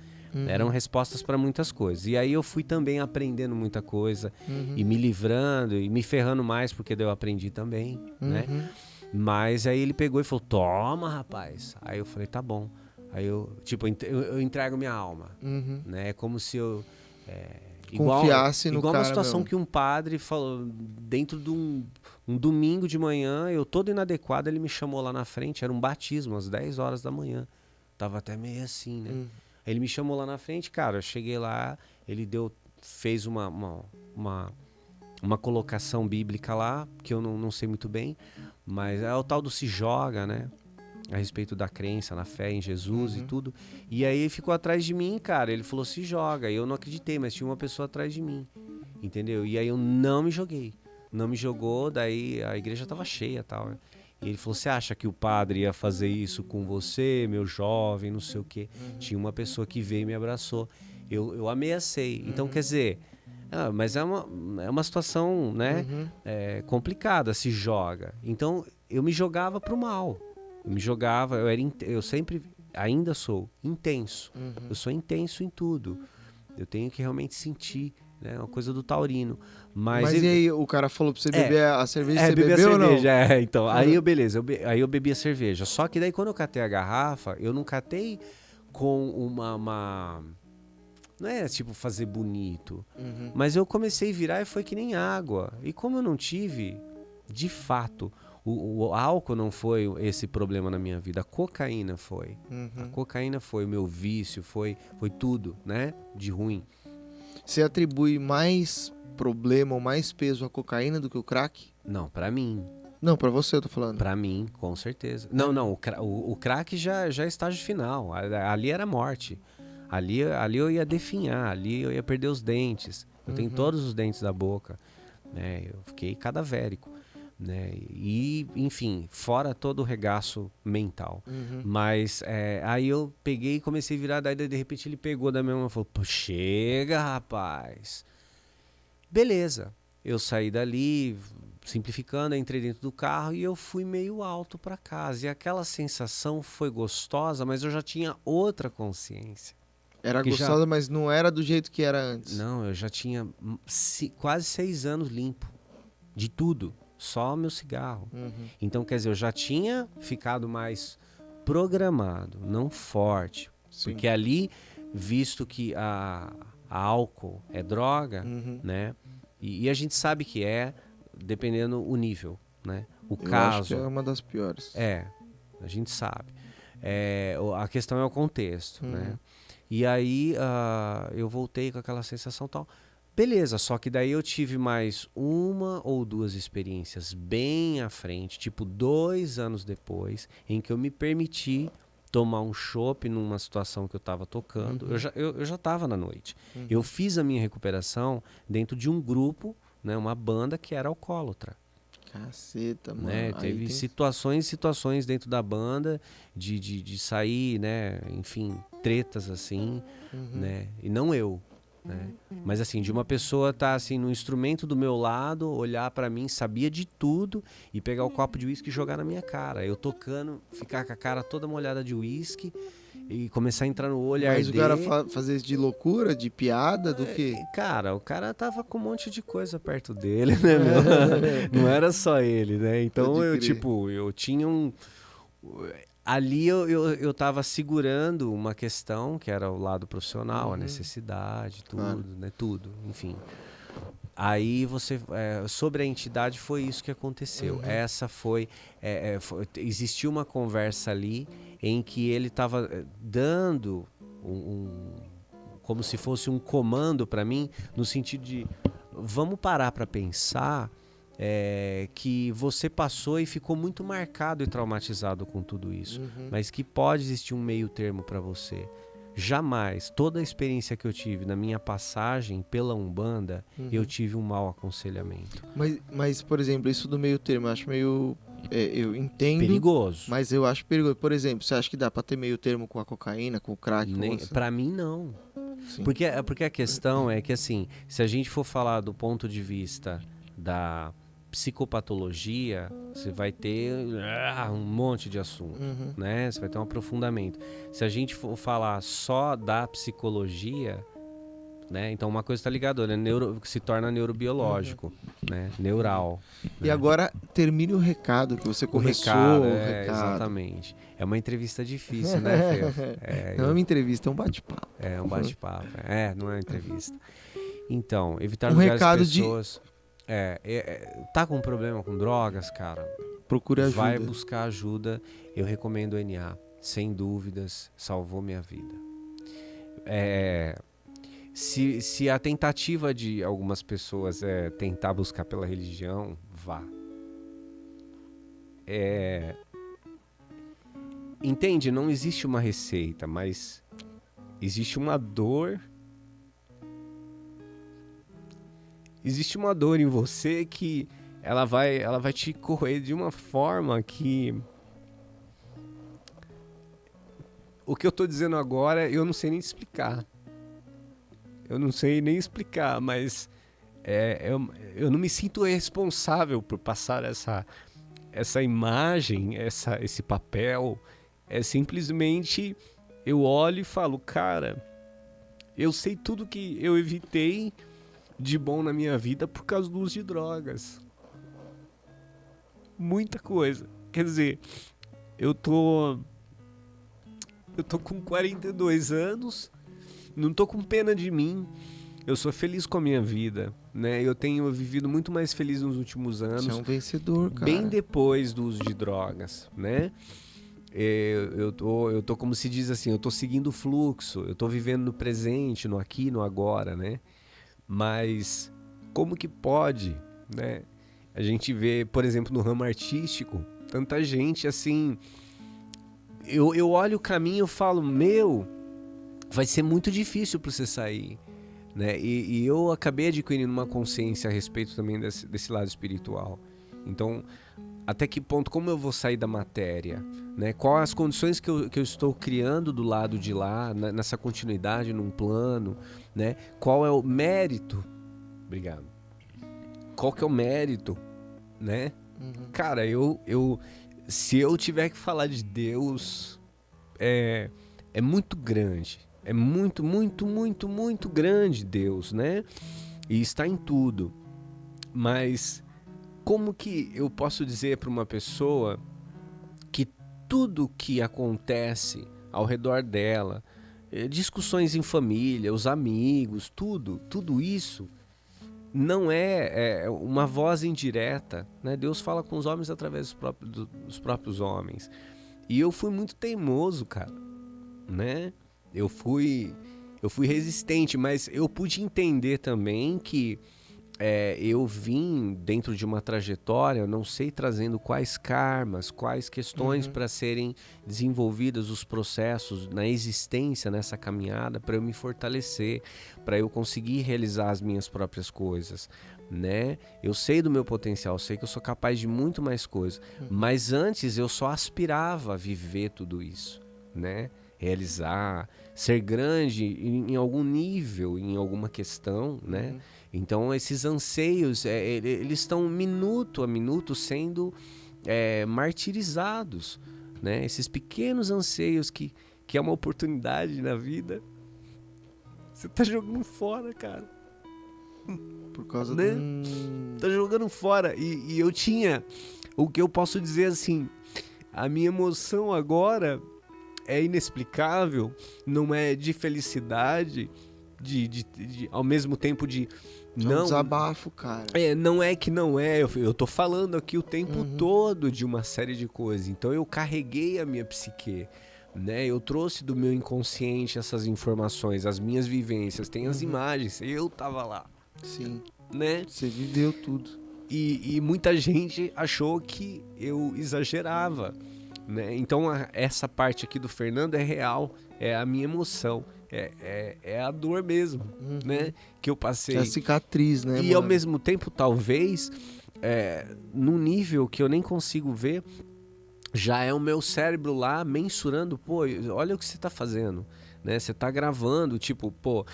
Eram respostas para muitas coisas. E aí eu fui também aprendendo muita coisa. E me livrando e me ferrando mais porque daí eu aprendi também, né? Mas aí ele pegou e falou, toma, rapaz. Aí eu falei, tá bom. Aí eu entrego minha alma. Né? É como se eu... confiasse no cara. Igual uma situação mesmo. que um padre falou, dentro de um domingo de manhã, eu todo inadequado, ele me chamou lá na frente, era um batismo, às 10 horas da manhã. Tava até meio assim, né? Aí ele me chamou lá na frente, cara, eu cheguei lá, ele fez uma colocação bíblica lá, que eu não sei muito bem, mas é o tal do se joga, né? A respeito da crença, na fé em Jesus e tudo. E aí ele ficou atrás de mim, cara. Ele falou, se joga. E eu não acreditei, mas tinha uma pessoa atrás de mim. Entendeu? E aí eu não me joguei. Não me jogou, daí a igreja tava cheia e tal. E ele falou, você acha que o padre ia fazer isso com você, meu jovem, não sei o quê? Tinha uma pessoa que veio e me abraçou. Eu ameacei. Então, quer dizer... mas é uma situação, né? Complicada, se joga. Então, eu me jogava pro mal. Eu me jogava, eu sempre, ainda sou intenso. Eu sou intenso em tudo. Eu tenho que realmente sentir né? É uma coisa do taurino. Mas e aí, o cara falou pra você beber a cerveja, você beber bebeu a ou não? cerveja, então. Aí eu, beleza, aí eu bebi a cerveja. Só que daí quando eu catei a garrafa, eu não catei com uma... Não é tipo fazer bonito. Mas eu comecei a virar e foi que nem água. E como eu não tive, de fato, o álcool não foi esse problema na minha vida. A cocaína foi. A cocaína foi o meu vício, foi tudo, né? De ruim. Você atribui mais problema ou mais peso à cocaína do que o crack? Não, pra mim. Não, pra você eu tô falando. Pra mim, com certeza. Não, o crack já é estágio final. Ali era morte. Ali eu ia definhar, ali eu ia perder os dentes. Eu tenho todos os dentes da boca, né? Eu fiquei cadavérico, né? E, enfim, fora todo o regaço mental. Mas aí eu peguei e comecei a virar, daí de repente ele pegou da minha mão e falou, pô, chega, rapaz. Beleza. Eu saí dali, simplificando, entrei dentro do carro e eu fui meio alto para casa. E aquela sensação foi gostosa, mas eu já tinha outra consciência. Era gostosa, mas não era do jeito que era antes. Não, eu já tinha quase 6 anos limpo. De tudo. Só meu cigarro. Então, quer dizer, eu já tinha ficado mais programado, não forte. Sim. Porque ali, visto que a álcool é droga, né? E a gente sabe que dependendo o nível, né? Eu acho que é uma das piores. A gente sabe. A questão é o contexto, né? E aí eu voltei com aquela sensação tal. Beleza, só que daí eu tive mais 1 ou 2 experiências bem à frente, tipo 2 anos depois, em que eu me permiti tomar um chopp numa situação que eu estava tocando. Eu já estava na noite. Eu fiz a minha recuperação dentro de um grupo, né, uma banda que era alcoólatra. Caceta, mano. Né? Teve situações dentro da banda de sair, né? Enfim, tretas assim, né? E não eu, né? Mas assim, de uma pessoa tá assim no instrumento do meu lado, olhar pra mim, sabia de tudo e pegar o copo de uísque e jogar na minha cara. Eu tocando, ficar com a cara toda molhada de uísque e começar a entrar no olho, Mas arder. o cara fazer isso de loucura, de piada, do quê? Cara, o cara tava com um monte de coisa perto dele, né, meu? Não era só ele, né? Então eu tinha um... Ali eu tava segurando uma questão que era o lado profissional, a necessidade, tudo, né? Tudo, enfim. Aí sobre a entidade foi isso que aconteceu. Essa existiu uma conversa ali em que ele estava dando como se fosse um comando para mim, no sentido de vamos parar para pensar que você passou e ficou muito marcado e traumatizado com tudo isso, mas que pode existir um meio termo para você. Jamais, toda a experiência que eu tive na minha passagem pela Umbanda, eu tive um mau aconselhamento. Mas, por exemplo, isso do meio termo, eu acho meio... eu entendo. Perigoso. Mas eu acho perigoso. Por exemplo, você acha que dá pra ter meio termo com a cocaína, com o crack? Pra mim, não. Sim. Porque a questão é que, assim, se a gente for falar do ponto de vista da psicopatologia, você vai ter um monte de assunto, né? Você vai ter um aprofundamento. Se a gente for falar só da psicologia, né? Então uma coisa está ligada, né? Se torna neurobiológico, né? Neural. E agora termine o recado que você começou. O recado. Exatamente. É uma entrevista difícil, né, Fê? Não é uma entrevista, é um bate-papo. É um bate-papo. Não é uma entrevista. Então, evitar um recado pessoas... tá com problema com drogas, cara? Procure ajuda. Vai buscar ajuda. Eu recomendo o NA. Sem dúvidas, salvou minha vida. Se a tentativa de algumas pessoas é tentar buscar pela religião, vá. Entende? Não existe uma receita, mas existe uma dor. Existe uma dor em você que ela vai te corroer de uma forma que... O que eu tô dizendo agora, eu não sei nem explicar. Eu não sei nem explicar, mas eu não me sinto responsável por passar essa imagem, esse papel. Simplesmente eu olho e falo, cara, eu sei tudo que eu evitei de bom na minha vida por causa do uso de drogas. Muita coisa. Quer dizer, eu tô com 42 anos, não tô com pena de mim, eu sou feliz com a minha vida, né? Eu tenho vivido muito mais feliz nos últimos anos. Você é um vencedor, cara. Bem depois do uso de drogas, né? Eu tô, como se diz assim, eu tô seguindo o fluxo, eu tô vivendo no presente, no aqui, no agora, né? Mas como que pode, né? A gente vê, por exemplo, no ramo artístico, tanta gente assim... Eu olho o caminho e falo, vai ser muito difícil para você sair, né? E eu acabei adquirindo uma consciência a respeito também desse lado espiritual. Então, até que ponto, como eu vou sair da matéria, né? Quais as condições que eu estou criando do lado de lá, nessa continuidade, num plano, né? Qual é o mérito? Obrigado. Qual que é o mérito, né? Cara, se eu tiver que falar de Deus, é muito grande. É muito, muito, muito, muito grande Deus, né? E está em tudo. Mas como que eu posso dizer para uma pessoa que tudo que acontece ao redor dela, discussões em família, os amigos, tudo isso não é uma voz indireta, né? Deus fala com os homens através dos próprios homens. E eu fui muito teimoso, cara, né? Eu fui resistente, mas eu pude entender também que eu vim dentro de uma trajetória, não sei trazendo quais karmas, quais questões para serem desenvolvidas, os processos na existência, nessa caminhada, para eu me fortalecer, para eu conseguir realizar as minhas próprias coisas, né? Eu sei do meu potencial, sei que eu sou capaz de muito mais coisas, mas antes eu só aspirava a viver tudo isso, né? Realizar, ser grande em algum nível, em alguma questão, né? Então esses anseios, eles estão minuto a minuto sendo martirizados, né? Esses pequenos anseios que é uma oportunidade na vida, você tá jogando fora, cara. Por causa né? Tá jogando fora. E eu tinha, o que eu posso dizer assim, a minha emoção agora é inexplicável, não é de felicidade, ao mesmo tempo de... É um desabafo, cara. Não é que não é, eu tô falando aqui o tempo todo de uma série de coisas. Então eu carreguei a minha psique, né? Eu trouxe do meu inconsciente essas informações, as minhas vivências, tem as imagens, eu tava lá. Sim. Né? Você viveu tudo. E muita gente achou que eu exagerava, né? Então essa parte aqui do Fernando é real, é a minha emoção, é a dor mesmo, né? Que eu passei. É a cicatriz, né? E ao mesmo tempo, talvez, num nível que eu nem consigo ver, já é o meu cérebro lá mensurando, pô, olha o que você tá fazendo. Né? Você tá gravando, tipo, pô,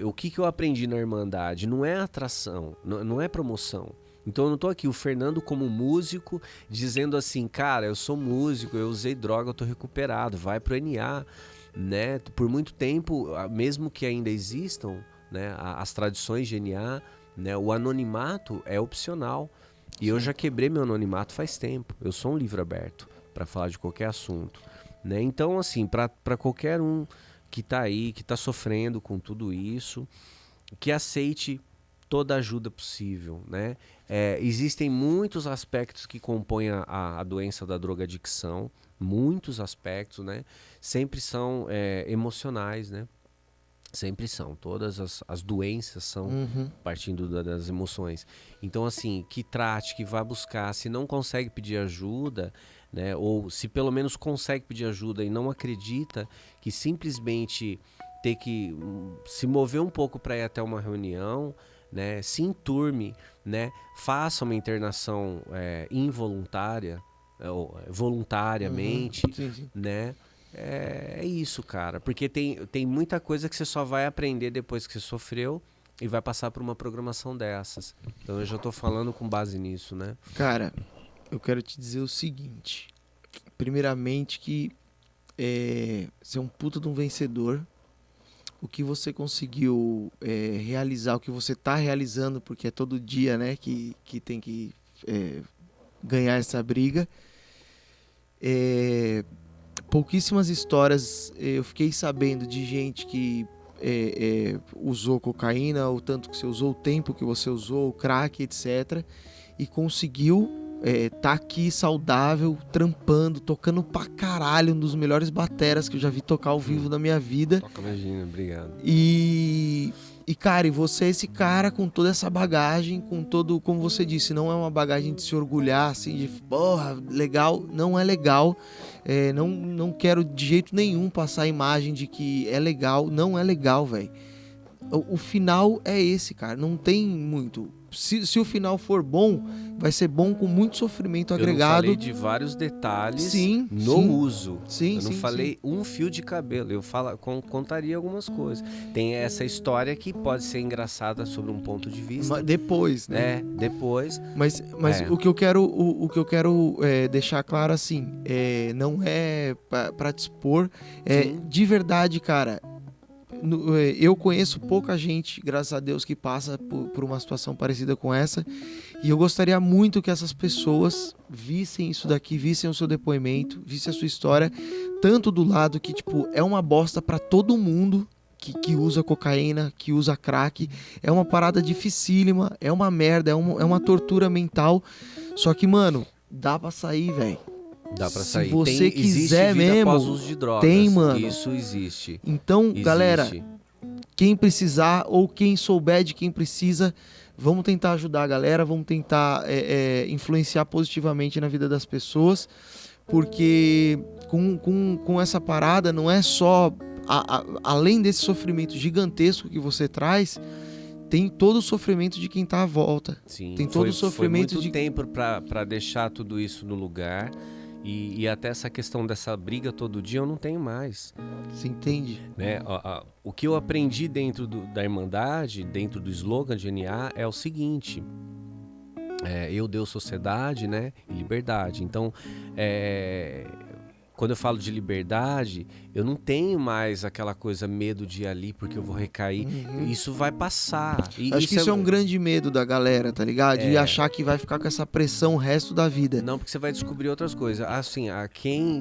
o que eu aprendi na Irmandade? Não é atração, não é promoção. Então eu não tô aqui, o Fernando como músico, dizendo assim, cara, eu sou músico, eu usei droga, eu tô recuperado, vai pro NA, né? Por muito tempo, mesmo que ainda existam, né, as tradições de NA, né, o anonimato é opcional. E eu já quebrei meu anonimato faz tempo. Eu sou um livro aberto para falar de qualquer assunto. Né? Então, assim, para qualquer um que está aí, que está sofrendo com tudo isso, que aceite toda a ajuda possível, né? Existem muitos aspectos que compõem a doença da drogadicção, muitos aspectos, né? Sempre são emocionais, né? Sempre são. Todas as doenças são partindo das emoções. Então, assim, que trate, que vá buscar. Se não consegue pedir ajuda, né, ou se pelo menos consegue pedir ajuda e não acredita, que simplesmente ter que se mover um pouco para ir até uma reunião, né, se enturme, né, faça uma internação involuntária, ou voluntariamente, né? É isso, cara. Porque tem muita coisa que você só vai aprender depois que você sofreu e vai passar por uma programação dessas. Então eu já tô falando com base nisso, né? Cara, eu quero te dizer o seguinte. Primeiramente que você é um puta de um vencedor. o que você conseguiu realizar, o que você está realizando, porque é todo dia, né, que tem que ganhar essa briga. Pouquíssimas histórias eu fiquei sabendo de gente que usou cocaína, o tanto que você usou, o tempo que você usou, o crack, etc. E conseguiu tá aqui saudável, trampando, tocando pra caralho, um dos melhores bateras que eu já vi tocar ao vivo na minha vida. Toca, imagina, obrigado. E cara, e você é esse cara com toda essa bagagem, com todo, como você disse, não é uma bagagem de se orgulhar, assim, de porra, legal, não é legal. Não quero de jeito nenhum passar a imagem de que é legal, não é legal, velho. O final é esse, cara, não tem muito. Se o final for bom, vai ser bom com muito sofrimento agregado. Eu não falei de vários detalhes sim, no sim. uso. Sim, eu não falei um fio de cabelo. Eu contaria algumas coisas. Tem essa história que pode ser engraçada sobre um ponto de vista. Depois, né? Depois. Mas o que eu quero deixar claro assim, não é pra te expor. De verdade, cara. Eu conheço pouca gente, graças a Deus, que passa por uma situação parecida com essa, e eu gostaria muito que essas pessoas vissem isso daqui, vissem o seu depoimento, vissem a sua história, tanto do lado que tipo é uma bosta pra todo mundo que usa cocaína, que usa crack, é uma parada dificílima, é uma merda, é uma tortura mental, só que, mano, dá pra sair, velho. Dá pra sair. Se você quiser vida mesmo, após uso de drogas. tem, mano. Isso existe. Então, galera, quem precisar ou quem souber de quem precisa, vamos tentar ajudar a galera, vamos tentar influenciar positivamente na vida das pessoas, porque com essa parada não é só, além desse sofrimento gigantesco que você traz, tem todo o sofrimento de quem tá à volta. Sim, tem todo o sofrimento foi muito tempo pra deixar tudo isso no lugar. E até essa questão dessa briga todo dia eu não tenho mais. Você entende? Né? O que eu aprendi dentro da Irmandade, dentro do slogan de NA, é o seguinte: eu deu sociedade, né, e liberdade. Então, quando eu falo de liberdade, eu não tenho mais aquela coisa, medo de ir ali porque eu vou recair. Isso vai passar. Acho que isso é um grande medo da galera, tá ligado? De achar que vai ficar com essa pressão o resto da vida. Não, porque você vai descobrir outras coisas. Assim,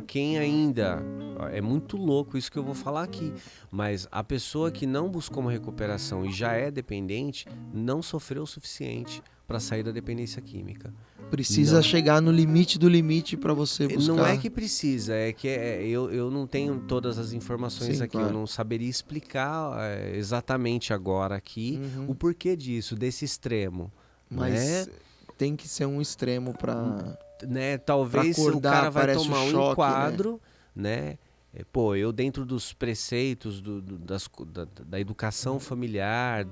quem ainda... É muito louco isso que eu vou falar aqui. Mas a pessoa que não buscou uma recuperação e já é dependente, não sofreu o suficiente para sair da dependência química. Precisa chegar no limite do limite para você buscar. Não é que precisa, é que eu não tenho todas as informações aqui, claro. Eu não saberia explicar exatamente agora aqui o porquê disso, desse extremo. Mas tem que ser um extremo para... Né? Talvez pra acordar, o cara vai tomar um choque, enquadro, né? Pô, eu dentro dos preceitos da educação familiar,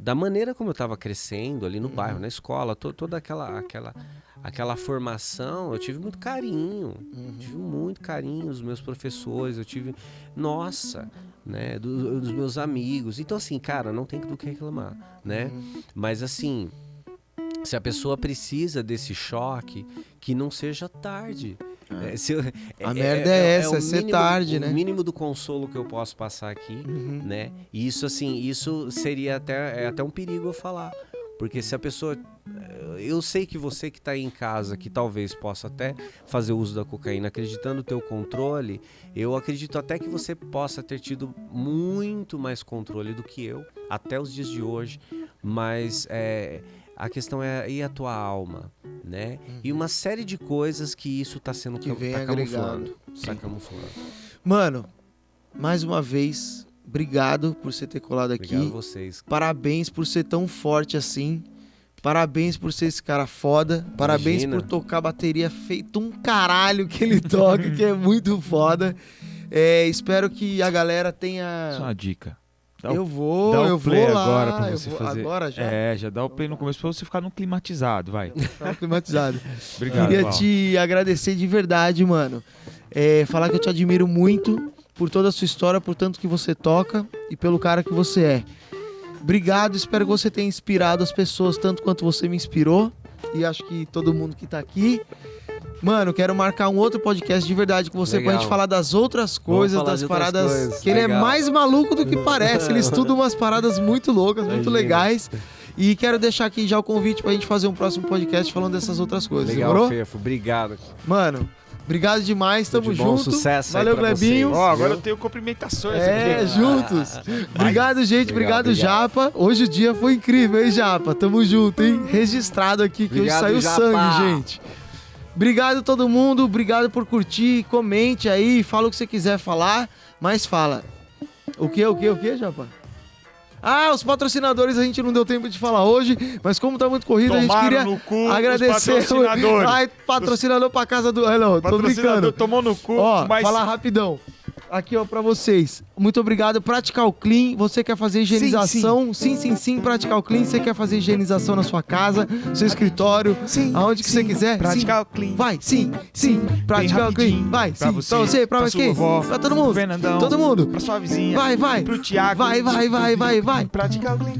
da maneira como eu estava crescendo ali no bairro, na escola, toda aquela formação, eu tive muito carinho, tive muito carinho dos meus professores, eu tive, nossa, né, dos meus amigos. Então assim, cara, não tem do que reclamar, né? Mas assim, se a pessoa precisa desse choque, que não seja tarde. A merda é essa, ser tarde, né? O mínimo do consolo que eu posso passar aqui, né? E isso, assim, isso seria até um perigo eu falar. Porque se a pessoa... Eu sei que você que está aí em casa, que talvez possa até fazer uso da cocaína, acreditando no teu controle, eu acredito até que você possa ter tido muito mais controle do que eu, até os dias de hoje. Mas... a questão é e a tua alma, né? E uma série de coisas que isso tá sendo camuflando. Tá camuflando. Mano, mais uma vez, obrigado por você ter colado aqui. Obrigado a vocês. Parabéns por ser tão forte assim. Parabéns por ser esse cara foda. Parabéns por tocar bateria feito um caralho que ele toca, que é muito foda. Espero que a galera tenha... Só uma dica. Eu vou lá. Agora pra você fazer. Agora já? Já dá o play no começo pra você ficar no climatizado, vai. Climatizado. Obrigado. Queria te agradecer de verdade, mano. Falar que eu te admiro muito por toda a sua história, por tanto que você toca e pelo cara que você é. Obrigado, espero que você tenha inspirado as pessoas tanto quanto você me inspirou. E acho que todo mundo que tá aqui. Mano, quero marcar um outro podcast de verdade com você Legal. pra gente falar das outras coisas, falar das de outras paradas. coisas. Que ele é Legal. mais maluco do que parece. Ele estuda umas paradas muito loucas, muito Imagina. legais. E quero deixar aqui já o convite pra gente fazer um próximo podcast falando dessas outras coisas. Legal, Demorou? Fefo. Obrigado. Mano, obrigado demais, tamo Tudo de bom, junto. sucesso aí Valeu, pra Glebinho. vocês. Ó, agora Viu? eu tenho cumprimentações É, aqui. juntos. Obrigado, gente. Obrigado, Obrigado. Japa. Hoje o dia foi incrível, hein, Japa? Tamo junto, hein? Registrado aqui, que Obrigado, hoje saiu Japa. sangue, gente. Obrigado todo mundo, obrigado por curtir, comente aí, fala o que você quiser falar, mas fala. O que, Japa? Ah, os patrocinadores a gente não deu tempo de falar hoje, mas como tá muito corrido, a gente Tomaram queria no cu agradecer. os patrocinadores. Ai, patrocinador pra casa do... Hello, tô Patrocinador brincando. tomou no cu, Ó, mas... falar rapidão. Aqui, ó, pra vocês. Muito obrigado. Pratical Clean. Você quer fazer higienização? Sim. Pratical Clean. Você quer fazer higienização na sua casa, seu escritório, aonde que você quiser? Pratical Sim. Clean. Vai, sim. Pratical Clean. rapidinho, Vai, pra sim. você, Pra você, pra pra quem? sua avó, Pra todo mundo. Fernandão, Todo mundo. Pra sua vizinha. Vai. Pro Thiago. Vai. Pratical Clean.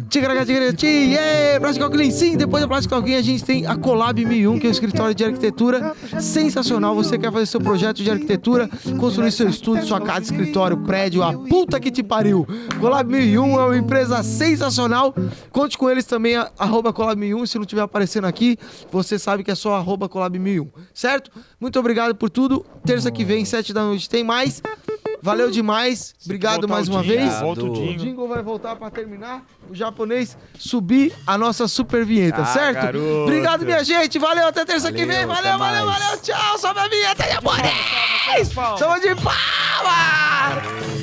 Pratical Clean, sim. Depois da Pratical Clean, a gente tem a Collab 1001, que é o escritório de arquitetura sensacional. Você quer fazer seu projeto de arquitetura, construir seu estúdio, sua casa, escritório, prédio, a puta que te pariu. Collab 1001 é uma empresa sensacional. Conte com eles também, @Collab 1001. Se não estiver aparecendo aqui, você sabe que é só @Collab 1001, certo? Muito obrigado por tudo. Terça que vem, 7 da noite, tem mais. Valeu demais. Obrigado Voltar mais o uma jingle, vez. Volta o O jingle. jingle vai voltar pra terminar. O japonês subir a nossa super vinheta, Ah, certo? garoto. Obrigado, minha gente. Valeu, até terça que vem. Valeu, até mais. Valeu. Tchau, sobe a vinheta, japonês. Palmas. Salve de palmas.